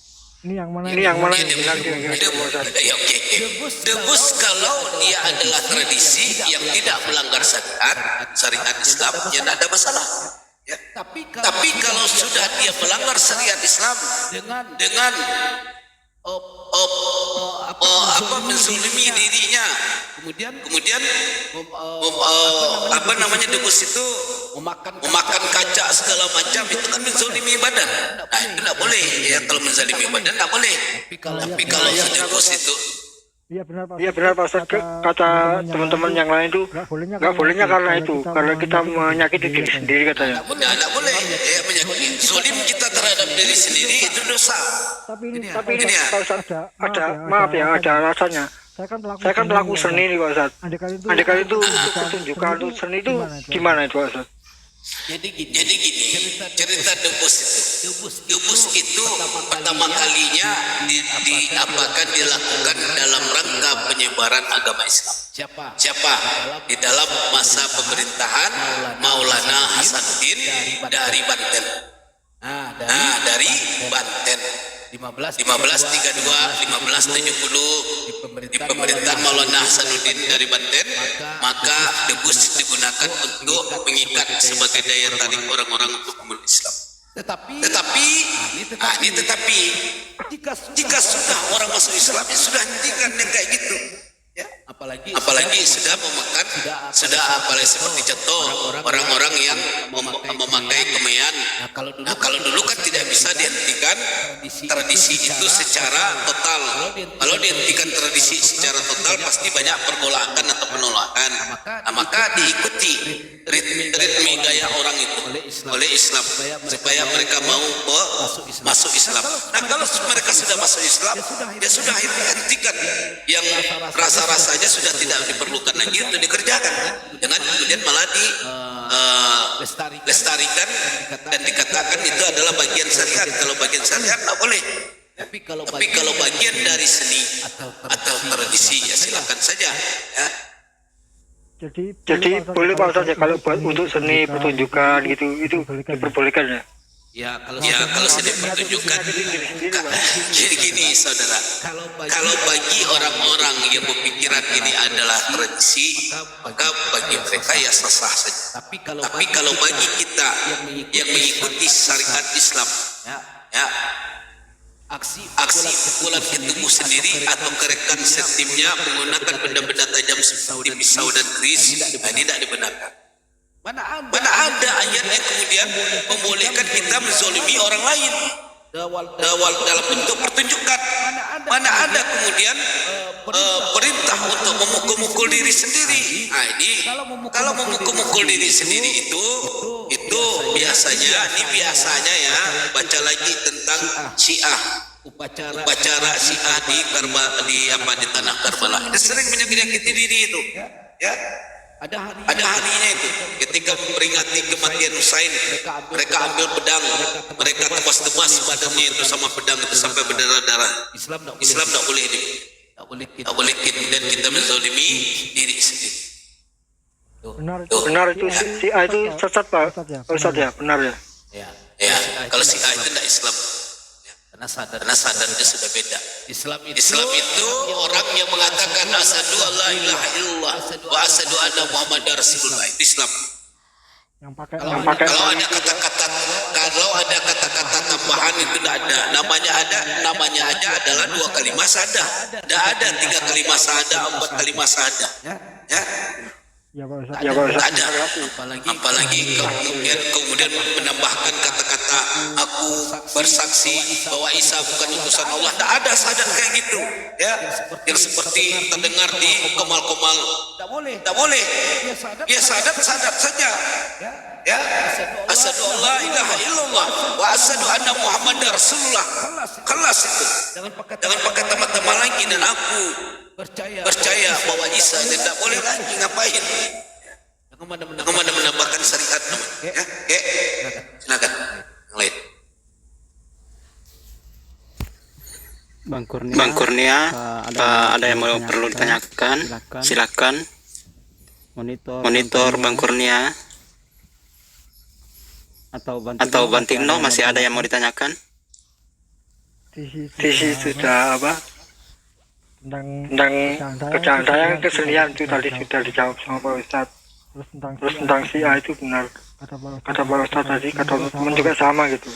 Speaker 6: Ini yang mana yang bilang
Speaker 3: debus kalau dia adalah tradisi yang tidak melanggar syariat Islam, ya tidak ada masalah. Ya. Tapi kalau sudah dia melanggar syariat Islam dengan menzulimi dirinya, kemudian debus itu memakan kaca segala macam, itu kan menzulimi badan. Nah, itu tidak boleh. Ya, kalau menzalimi badan tidak boleh. Tapi kalau debus itu,
Speaker 6: iya benar Pak Ustadz, kata teman-teman yang lain itu nggak bolehnya karena itu, karena kita menyakiti diri sendiri katanya.
Speaker 3: Tidak boleh. Ya, menyakiti zulim kita terhadap diri sendiri itu dosa.
Speaker 6: Tapi ini Pak Ustadz, ada alasannya. Saya kan pelaku seni nih Pak Ustadz. Andai itu pertunjukan untuk seni itu gimana itu Pak Ustadz?
Speaker 3: Jadi gini, cerita debus itu pertama kalinya dilakukan dalam rangka penyebaran agama Islam. Siapa? Di dalam masa pemerintahan Maulana Hasanuddin dari Banten. Dari Banten. 1532, 1570 di pemerintahan Maulana Hasanuddin dari Banten, maka debus digunakan untuk mengikat sebagai daya tarik orang-orang untuk memeluk Islam. Tetapi jika sudah orang masuk Islam, ya sudah hentikan yang kayak gitu. Ya, apalagi sudah memakan, apalagi seperti contoh orang-orang yang memakai kemeyan. Nah, kalau dulu kan tidak bisa dihentikan tradisi itu secara total. Kalau dihentikan tradisi secara total pasti banyak pergolakan atau penolakan. diharamkan. Nah, maka diikuti ritme gaya orang itu oleh Islam supaya mereka mau masuk Islam. Nah, kalau mereka sudah masuk Islam, ya sudah hentikan yang rasa-rasanya sudah tidak diperlukan lagi untuk dikerjakan. Jangan kemudian malah dilestarikan dan dikatakan itu adalah bagian syariat. Kalau bagian syariat tidak boleh. Tapi kalau bagian dari seni atau tradisi ya silakan saja. Ya.
Speaker 6: Jadi boleh Pak Ustadz ya kalau buat untuk seni pertunjukan gitu itu diperbolehkan ya.
Speaker 3: Ya kalau seni pertunjukan jadi gini saudara, kalau bagi orang-orang yang berpikiran ini adalah tradisi, maka bagi mereka ya sah-sah saja. Tapi kalau bagi kita yang mengikuti syariat Islam, ya aksi pukulan ke tubuh sendiri atau kerekan sentimnya menggunakan benda-benda tajam seperti pisau dan keris, tidak dibenarkan. Mana ada ayat yang kemudian membolehkan kita menzolimi orang lain dalam bentuk pertunjukan. Mana ada kemudian perintah untuk memukul-mukul diri sendiri. Nah ini kalau memukul-mukul diri sendiri itu biasanya ya baca lagi tentang Syiah, upacara Syiah di tanah Karbala. Dia sering menyakiti diri itu, ya. Ada harinya itu ketika memperingati kematian Husain, mereka ambil pedang, mereka tebas-tebas badannya itu sama pedang itu sampai berdarah-darah. Islam tidak boleh ini, tidak boleh kemudian kita menzalimi diri sendiri.
Speaker 6: Benar itu si A itu sesat Pak Ustadz ya, benar ya.
Speaker 3: Ya, kalau si A itu tidak Islam. Karena sadarnya sudah beda. Islam itu orang yang mengatakan asyhadu alla ilaha illallah wa asyhadu anna muhammadar rasulullah. Itu Islam.
Speaker 6: Yang pakai
Speaker 3: kalau ada kata-kata tambahan itu tidak ada. Namanya aja adalah 2 kalimat syahadah. Tidak ada 3 kalimat syahadah, 4 kalimat syahadah. Ya.
Speaker 6: Ya Pak Ustadz.
Speaker 3: Ada. Apalagi kemudian menambahkan kata-kata aku bersaksi bahwa Isa bukan utusan Allah. Tak ada syahadat kayak gitu, ya. Yang seperti terdengar di komal-komal. Tak boleh. Ya syahadat saja. Ya. Asyhadu alla ilaha illallah wa asyhadu anna muhammadar rasulullah. Kelas itu. Jangan pakai tambah-tambah lagi dan aku percaya bahwa Isa tidak boleh lagi ngapain. Jangan menambahkan syariat. Ya, silakan. Yang lain.
Speaker 1: Bang Kurnia, ada yang mau perlu ditanyakan? Silakan. Monitor Bang Kurnia atau Bantigno masih ada yang mau ditanyakan?
Speaker 6: Di sudah apa? Tentang kerjaan saya kesenian itu tadi sudah dijawab sama Pak Ustadz. Terus tentang si A itu benar kata Pak Ustadz tadi, kata teman juga sama gitu.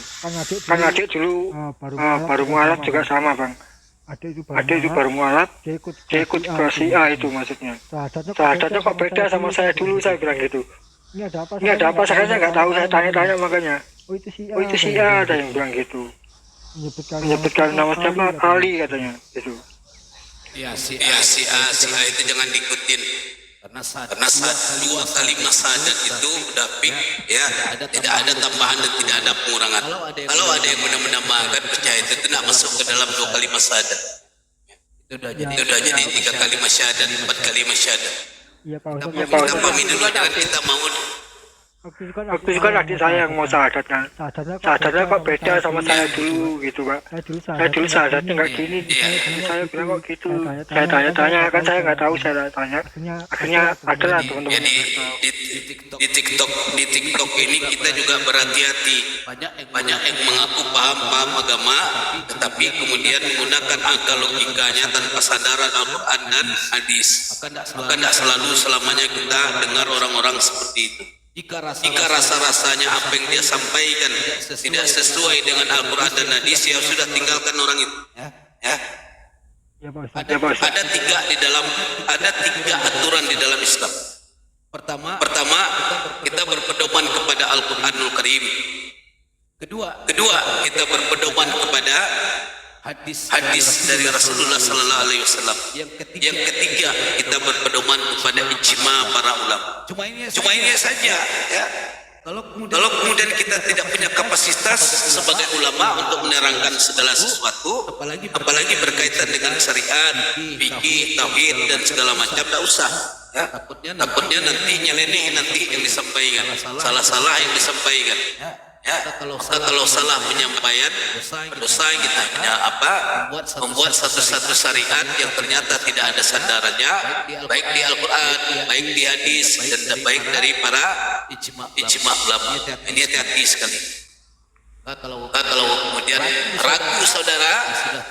Speaker 6: Kan adik dulu baru mualaf juga sama Bang. Adik itu baru mualaf, dia ikut ke si A itu maksudnya. Sahadatnya kok beda sama saya dulu, saya bilang gitu. Ini ada apa saya nggak tahu, saya tanya-tanya makanya. Oh itu si A, ada yang bilang gitu. Menyebutkan nama siapa, Ali katanya gitu.
Speaker 3: Ya si A itu jangan diikutin. Karena saat 2 kalimat syahadat itu udah fix, ya. Tidak ada tambahan dan tidak ada pengurangan. Kalau ada yang menambahkan, percaya itu tidak masuk ke dalam 2 kalimat syahadat. Itu udah jadi 3 kalimat syahadat, 4 kalimat syahadat.
Speaker 6: Iya Pak Ustadz.
Speaker 3: Kita pahami dulu dan kita mau.
Speaker 6: Waktu itu kan adik saya yang mau syahadat kan. Syahadatnya kok beda sama saya dulu gitu Pak. Saya dulu syahadatnya nggak gini. Saya bilang kok gitu. Saya tanya-tanya kan saya nggak tahu, saya tanya. Akhirnya ada lah teman-teman.
Speaker 3: Di TikTok ini kita juga berhati-hati. Banyak yang mengaku paham agama, tetapi kemudian menggunakan akal logikanya tanpa sadaran Al-Quran dan hadis. Maka tidak selalu selamanya kita dengar orang-orang seperti itu. Jika rasa-rasanya apa yang dia sampaikan tidak sesuai dengan Al-Quran dan hadis, ya sudah tinggalkan orang itu. Ya. Ada 3 aturan di dalam Islam. Pertama, kita berpedoman kepada Al-Quranul Karim. Kedua, kita berpedoman kepada hadis dari Rasulullah Sallallahu Alaihi Wasallam. Yang ketiga, kita berpedoman kepada ijma Cuma ini saja, ya. Kalau kemudian kita tidak punya kapasitas sebagai ulama untuk menerangkan segala sesuatu, apalagi berkaitan dengan syariat, fikih, tauhid dan segala macam, tidak usah. Ya. Takutnya nanti nyeleneh nanti yang disampaikan, salah-salah yang disampaikan. Ya, kalau salah penyampaian, dosa kita membuat satu-satu syariat yang ternyata tidak ada sandarannya, baik di Al-Quran, baik di hadis, dan baik dari para ijma ulama. Ini hati-hati sekali. Kalau kemudian ragu saudara,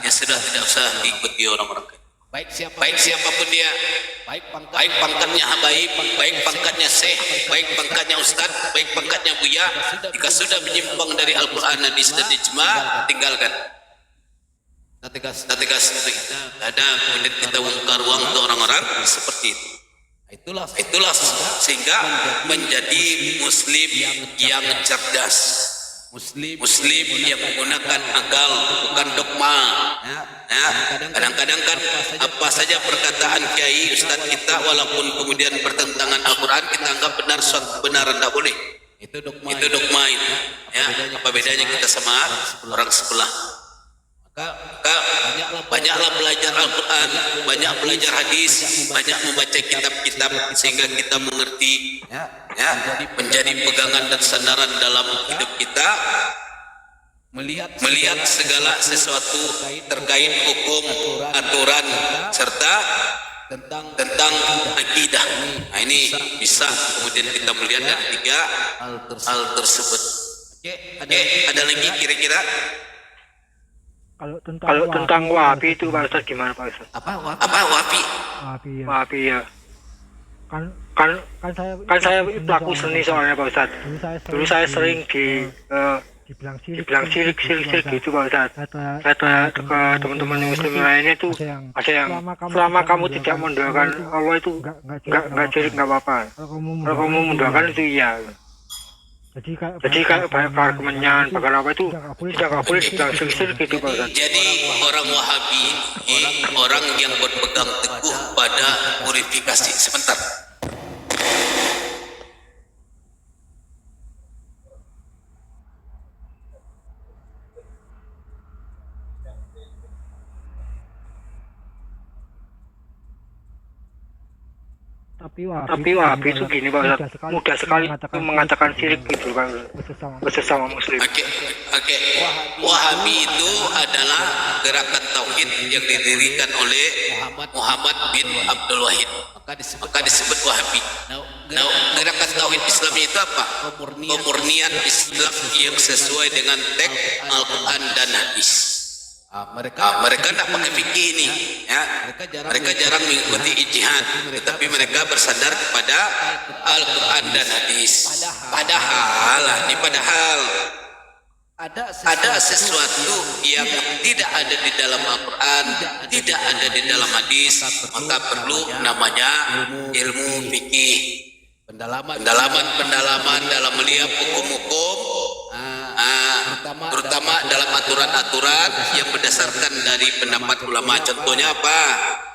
Speaker 3: ya sudah tidak usah diikuti orang-orang. Baik siapapun dia, baik pangkatnya habaib, baik pangkatnya syekh, baik pangkatnya ustad, baik pangkatnya buya, jika sudah menyimpang dari Al-Quran, hadis dan ijma, tinggalkan. Tegas ada kemudian kita buka ruang untuk orang-orang seperti itu. Itulah sehingga menjadi muslim yang cerdas. Muslim yang menggunakan akal, bukan dogma. Ya, kadang-kadang kan apa saja perkataan kiai ustaz kita walaupun kemudian bertentangan Al-Quran, kita anggap benar, suatu kebenaran, tidak boleh. Itu dogma itu. Ya, apa bedanya kita sama orang sebelah? Maka banyaklah belajar Al-Quran, banyak belajar hadis, banyak membaca kitab-kitab sehingga kita mengerti, ya, menjadi pegangan dan sandaran dalam hidup kita, melihat segala sesuatu terkait hukum, aturan, serta tentang akidah. Nah, ini bisa kemudian kita melihat dari tiga hal tersebut. Ada lagi kira-kira?
Speaker 6: Kalau tentang Wahabi itu Pak Ustaz gimana Pak Ustaz?
Speaker 3: Apa Wahabi?
Speaker 6: Wahabi ya. Kan saya pelaku seni soalnya Pak Ustaz. Dulu saya sering dibilang sirik gitu Pak Ustaz. Saya ke teman-teman muslim lainnya itu ada yang selama kamu tidak mendoakan Allah itu nggak sirik, nggak apa-apa. Kalau kamu mendoakan itu iya. Jadi kalau banyak argumennya bahkan apa itu tidak boleh dibilang sirik gitu Pak Ustaz.
Speaker 3: Jadi orang Wahabi orang yang berpegang teguh pada purifikasi. Sebentar.
Speaker 6: Tapi Wahabi itu gini Pak Ustaz, mudah sekali mengatakan syirik gitu kan bersama muslim.
Speaker 3: Oke. Wahabi itu adalah gerakan tauhid yang didirikan oleh Muhammad bin Abdul Wahid. Maka disebut Wahabi. Nah, gerakan tauhid Islam itu apa? Pemurnian Islam yang sesuai dengan teks Al-Quran dan hadis. Mereka tidak pakai fikih ini, ya. Mereka jarang mengikuti ijtihad, tetapi mereka bersandar kepada Al-Quran dan hadis. Padahal ada sesuatu yang tidak ada di dalam Al-Quran, tidak ada di dalam hadis, maka perlu namanya ilmu fikih, pendalaman dalam melihat hukum-hukum, terutama dalam aturan-aturan yang berdasarkan dari pendapat ulama. Contohnya apa?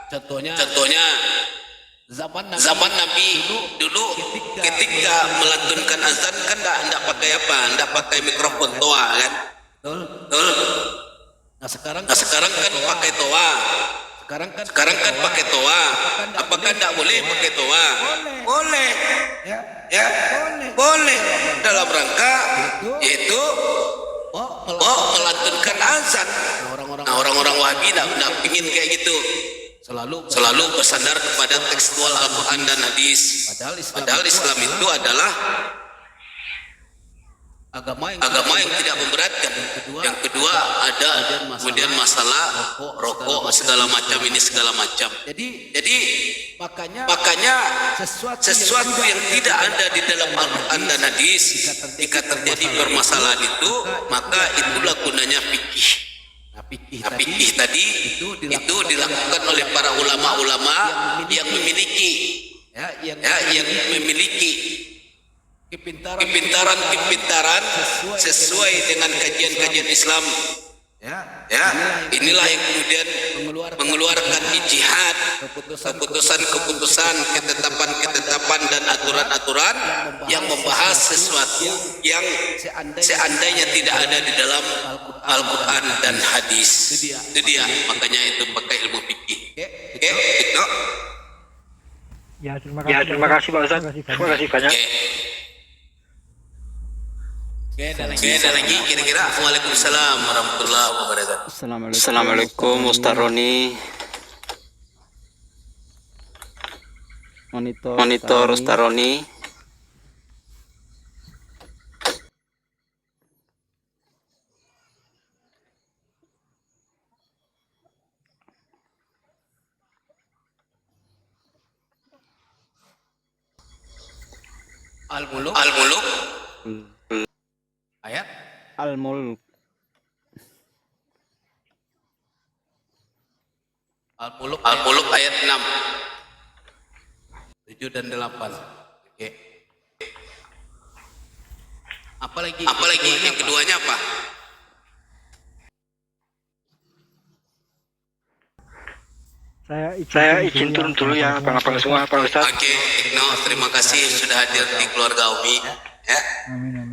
Speaker 3: Contohnya zaman Nabi dulu ketika melantunkan azan kan enggak pakai apa? Enggak pakai mikrofon toa kan? Betul. Nah sekarang kan pakai toa. Sekarang kan pakai toa. Apakah enggak boleh pakai toa? Boleh. Ya, boleh dalam rangka yaitu melantunkan azan. Nah, orang-orang Wahabi tidak ingin kayak gitu. Selalu bersandar kepada tekstual Al-Quran dan hadis. Padahal Islam itu adalah agama yang tidak memberatkan. Yang kedua ada kemudian masalah rokok segala macam. Jadi makanya sesuatu yang tidak ada di dalam Al-Quran dan hadis, jika terjadi permasalahan itu, maka itulah gunanya fikih. Nah, fikih tadi itu dilakukan oleh para ulama-ulama yang memiliki kepintaran sesuai dengan kajian-kajian Islam. Ya, inilah yang kemudian mengeluarkan ijtihad, keputusan, ketetapan dan aturan aturan-aturan yang membahas sesuatu yang seandainya tidak ada di dalam Al-Quran dan hadis. Itu dia, makanya itu pakai ilmu fikih. Oke, Ibnu.
Speaker 6: Ya, terima kasih Pak Ustaz. Terima kasih banyak.
Speaker 3: Oke, ada lagi kira-kira. Waalaikumsalam warahmatullahi wabarakatuh.
Speaker 1: Assalamualaikum Ustaz Roni. Monitor Ustaz Roni.
Speaker 3: Al-Muluk ayat
Speaker 1: Al-Mulk.
Speaker 3: Al-Muluk ayat 6, 7 dan 8. Oke. Apalagi yang keduanya apa?
Speaker 6: Saya izin turun dulu ya, abang-abang semua, Pak Ustaz.
Speaker 3: Oke, Ibnu, terima kasih sudah hadir di keluarga Umi. Ya.
Speaker 6: Amin.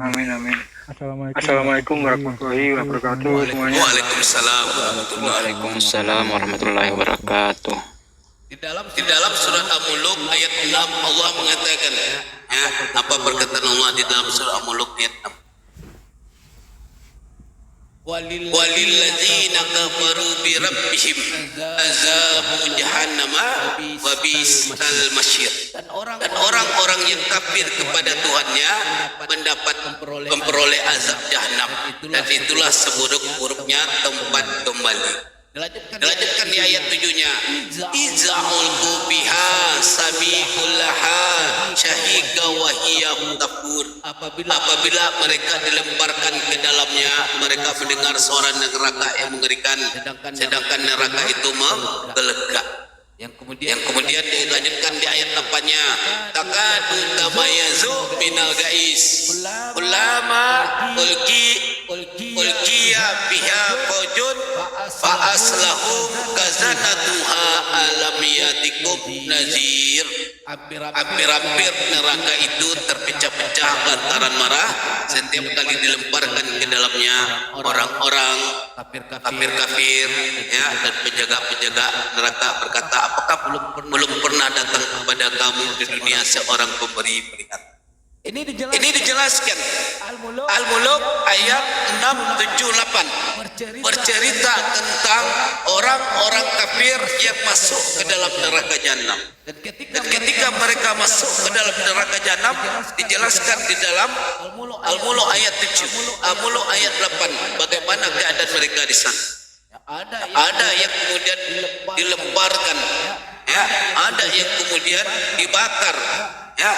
Speaker 6: Assalamualaikum warahmatullahi wabarakatuh semuanya.
Speaker 3: Waalaikumsalam
Speaker 1: warahmatullahi wabarakatuh.
Speaker 3: Di dalam surat Al-Muluk ayat 6 Allah mengatakan, ya, apa perkataan Allah di dalam surat Al-Muluk ayat 6? Walilladzina kafaru bi rabbihim azabu jahannama wa bisal masyir. Dan orang-orang yang kafir kepada Tuhannya mendapat memperoleh azab jahanam, dan itulah seburuk-buruknya tempat kembali. Dilanjutkan di ayat 7-nya. Iza'ul biha sabihullaha syahiqa wa hiya mutafur. Apabila mereka dilemparkan ke dalamnya, mereka mendengar suara neraka yang mengerikan, sedangkan neraka itu menggelegak. Yang kemudian dilanjutkan di ayat 8-nya. Takadu tamayazu minal gais ulama ulqiya biha faujun fa aslahum kazanatuha alam yatikum nazir. Hampir-hampir neraka itu terpecah-pecah lantaran marah setiap kali dilemparkan ke dalamnya orang-orang kafir, ya, dan penjaga-penjaga neraka berkata, apakah belum pernah datang kepada kamu di dunia seorang pemberi peringatan? Ini dijelaskan Al-Muluk ayat 6, 7, 8 bercerita tentang orang-orang kafir yang masuk ke dalam neraka jahanam. Dan ketika mereka masuk ke dalam neraka jahanam, dijelaskan di dalam Al-Muluk ayat 7, Al-Muluk ayat 8 bagaimana keadaan mereka di sana. Ada yang kemudian dilemparkan, ya, ada yang kemudian dibakar, ya.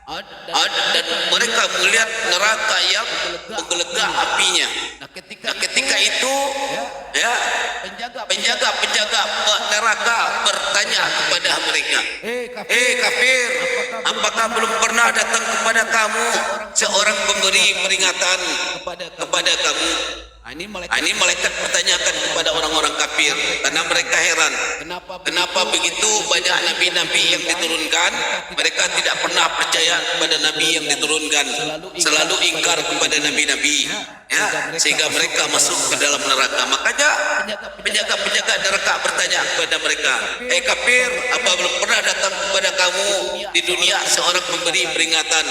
Speaker 3: Dan mereka melihat neraka yang menggelegak apinya. Nah, ketika itu, ya, penjaga-penjaga neraka bertanya kepada mereka, kafir, apakah belum pernah datang kepada kamu seorang pemberi peringatan kepada kamu? Ini malaikat bertanyakan kepada orang-orang kafir karena mereka heran kenapa begitu banyak nabi-nabi yang diturunkan, mereka tidak pernah percaya kepada nabi yang diturunkan, selalu ingkar kepada nabi-nabi, ya, sehingga mereka masuk ke dalam neraka. Makanya penjaga-penjaga neraka bertanya kepada mereka, kafir, apa belum pernah datang kepada kamu di dunia seorang pemberi peringatan?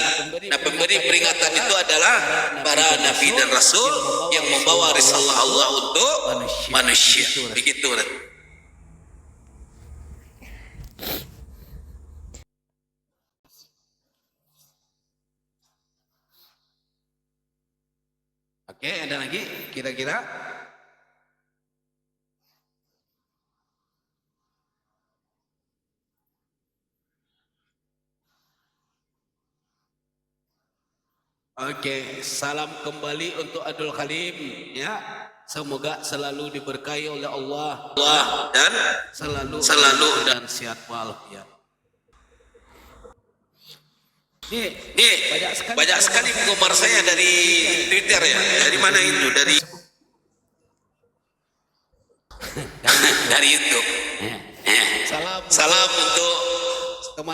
Speaker 3: Nah, pemberi peringatan itu adalah para nabi dan rasul yang membawa risalah Allah untuk manusia. Begitu. Oke, ada lagi kira-kira? Oke, salam kembali untuk Abdul Halim, ya. Semoga selalu diberkahi oleh Allah dan selalu dan sehat walafiat. Nih, banyak sekali penggemar saya dari Twitter, ya. Dari mana itu? Dari YouTube. Salam untuk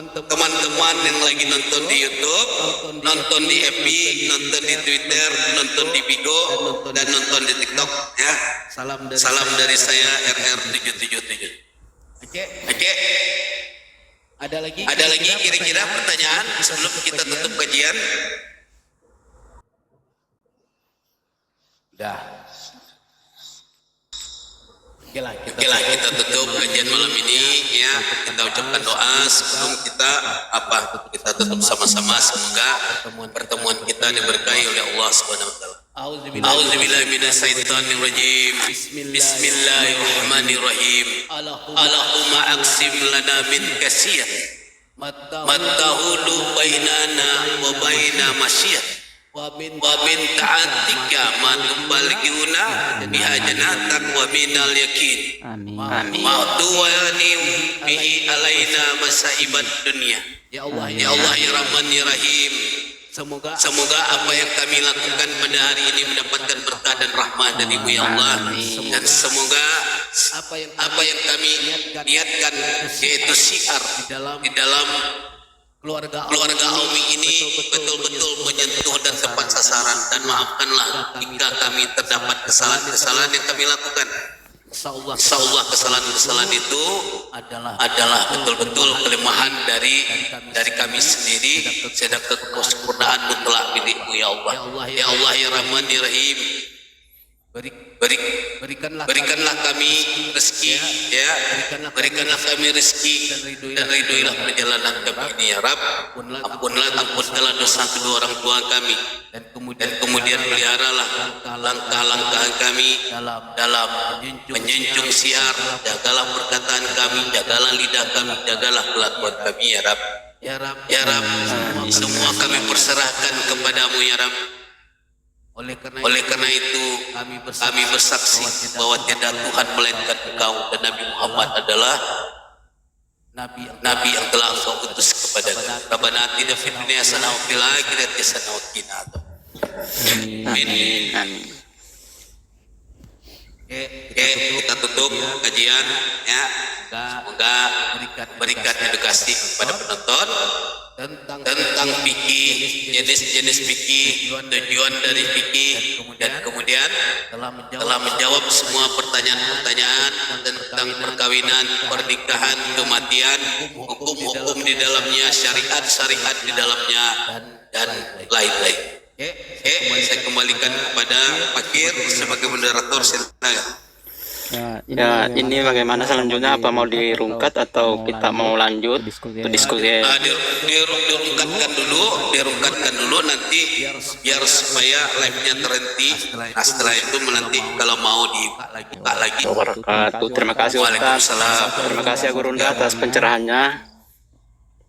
Speaker 3: teman-teman yang lagi nonton di YouTube, nonton di FB, nonton di Twitter, nonton di Bigo, dan nonton di TikTok ya. Salam dari saya RR777. Oke. Ada lagi kira-kira pertanyaan sebelum kita tutup kajian? Dah. Oke lah, kita tutup kajian malam ini ya. Kita ucapkan doa sebelum kita tutup sama-sama. Semoga pertemuan kita diberkahi oleh Allah Subhanahu wa taala. A'udzubillahi minasyaitonirrajim. Bismillahirrahmanirrahim. Allahumma aqsim lana min kasiyah matahulu bainana wa baina masyiyah wa min ta'atika ma tuballighuna biha janatak wa minal yakin. Amin. Ma'tuwani bihi alaina masaibat dunia. Ya Allah ya Rahman ya Rahim. Semoga apa yang kami lakukan pada hari ini mendapatkan berkah dan rahmat darimu ya Allah. Dan semoga apa yang kami niatkan yaitu syiar di dalam keluarga Aumi ini betul-betul menyentuh dan tepat sasaran. Dan maafkanlah jika kami terdapat kesalahan-kesalahan yang kami lakukan. Insyaallah kesalahan-kesalahan itu adalah betul-betul kelemahan dari kami sendiri. Sedang kesempurnaan mutlak milikmu ya Allah. Ya Allah ya Rahman ya Rahim. Berikanlah kami rezeki ya. Berikanlah kami rezeki dan ridhoilah perjalanan kami ini ya Rabb. Ampunlah dosa kedua orang tua kami dan kemudian peliharalah langkah-langkah kami dalam menjunjung syiar. Jagalah perkataan kami, jagalah lidah kami, jagalah kelakuan kami ya Rabb. Ya Rabb, semua kami perserahkan kepadamu ya Rabb. Oleh karena itu kami bersaksi bahwa tiada Tuhan melainkan Engkau dan Nabi Muhammad adalah Nabi yang telah Engkau utus kepada kami. Rabbana atina fid dunya hasanah wa fil akhirati hasanah wa qina adzabannar. Amin. Kita tutup kajian ya. Semoga berikan edukasi kepada penonton tentang fikih, jenis-jenis fikih, tujuan dari fikih, dan kemudian telah menjawab semua pertanyaan-pertanyaan tentang perkawinan, pernikahan, kematian, hukum-hukum di dalamnya, syariat-syariat di dalamnya, dan lain-lain. Saya kembalikan kepada Fakir sebagai moderator. Silakan.
Speaker 1: Ya, ini bagaimana selanjutnya? Apa mau dirungkat atau kita mau lanjut diskusi? Dirungkatkan dulu nanti biar supaya live-nya terhenti. Setelah itu nanti kalau mau dibuka lagi. Terima kasih Ustaz. Terima kasih Gurunda atas pencerahannya.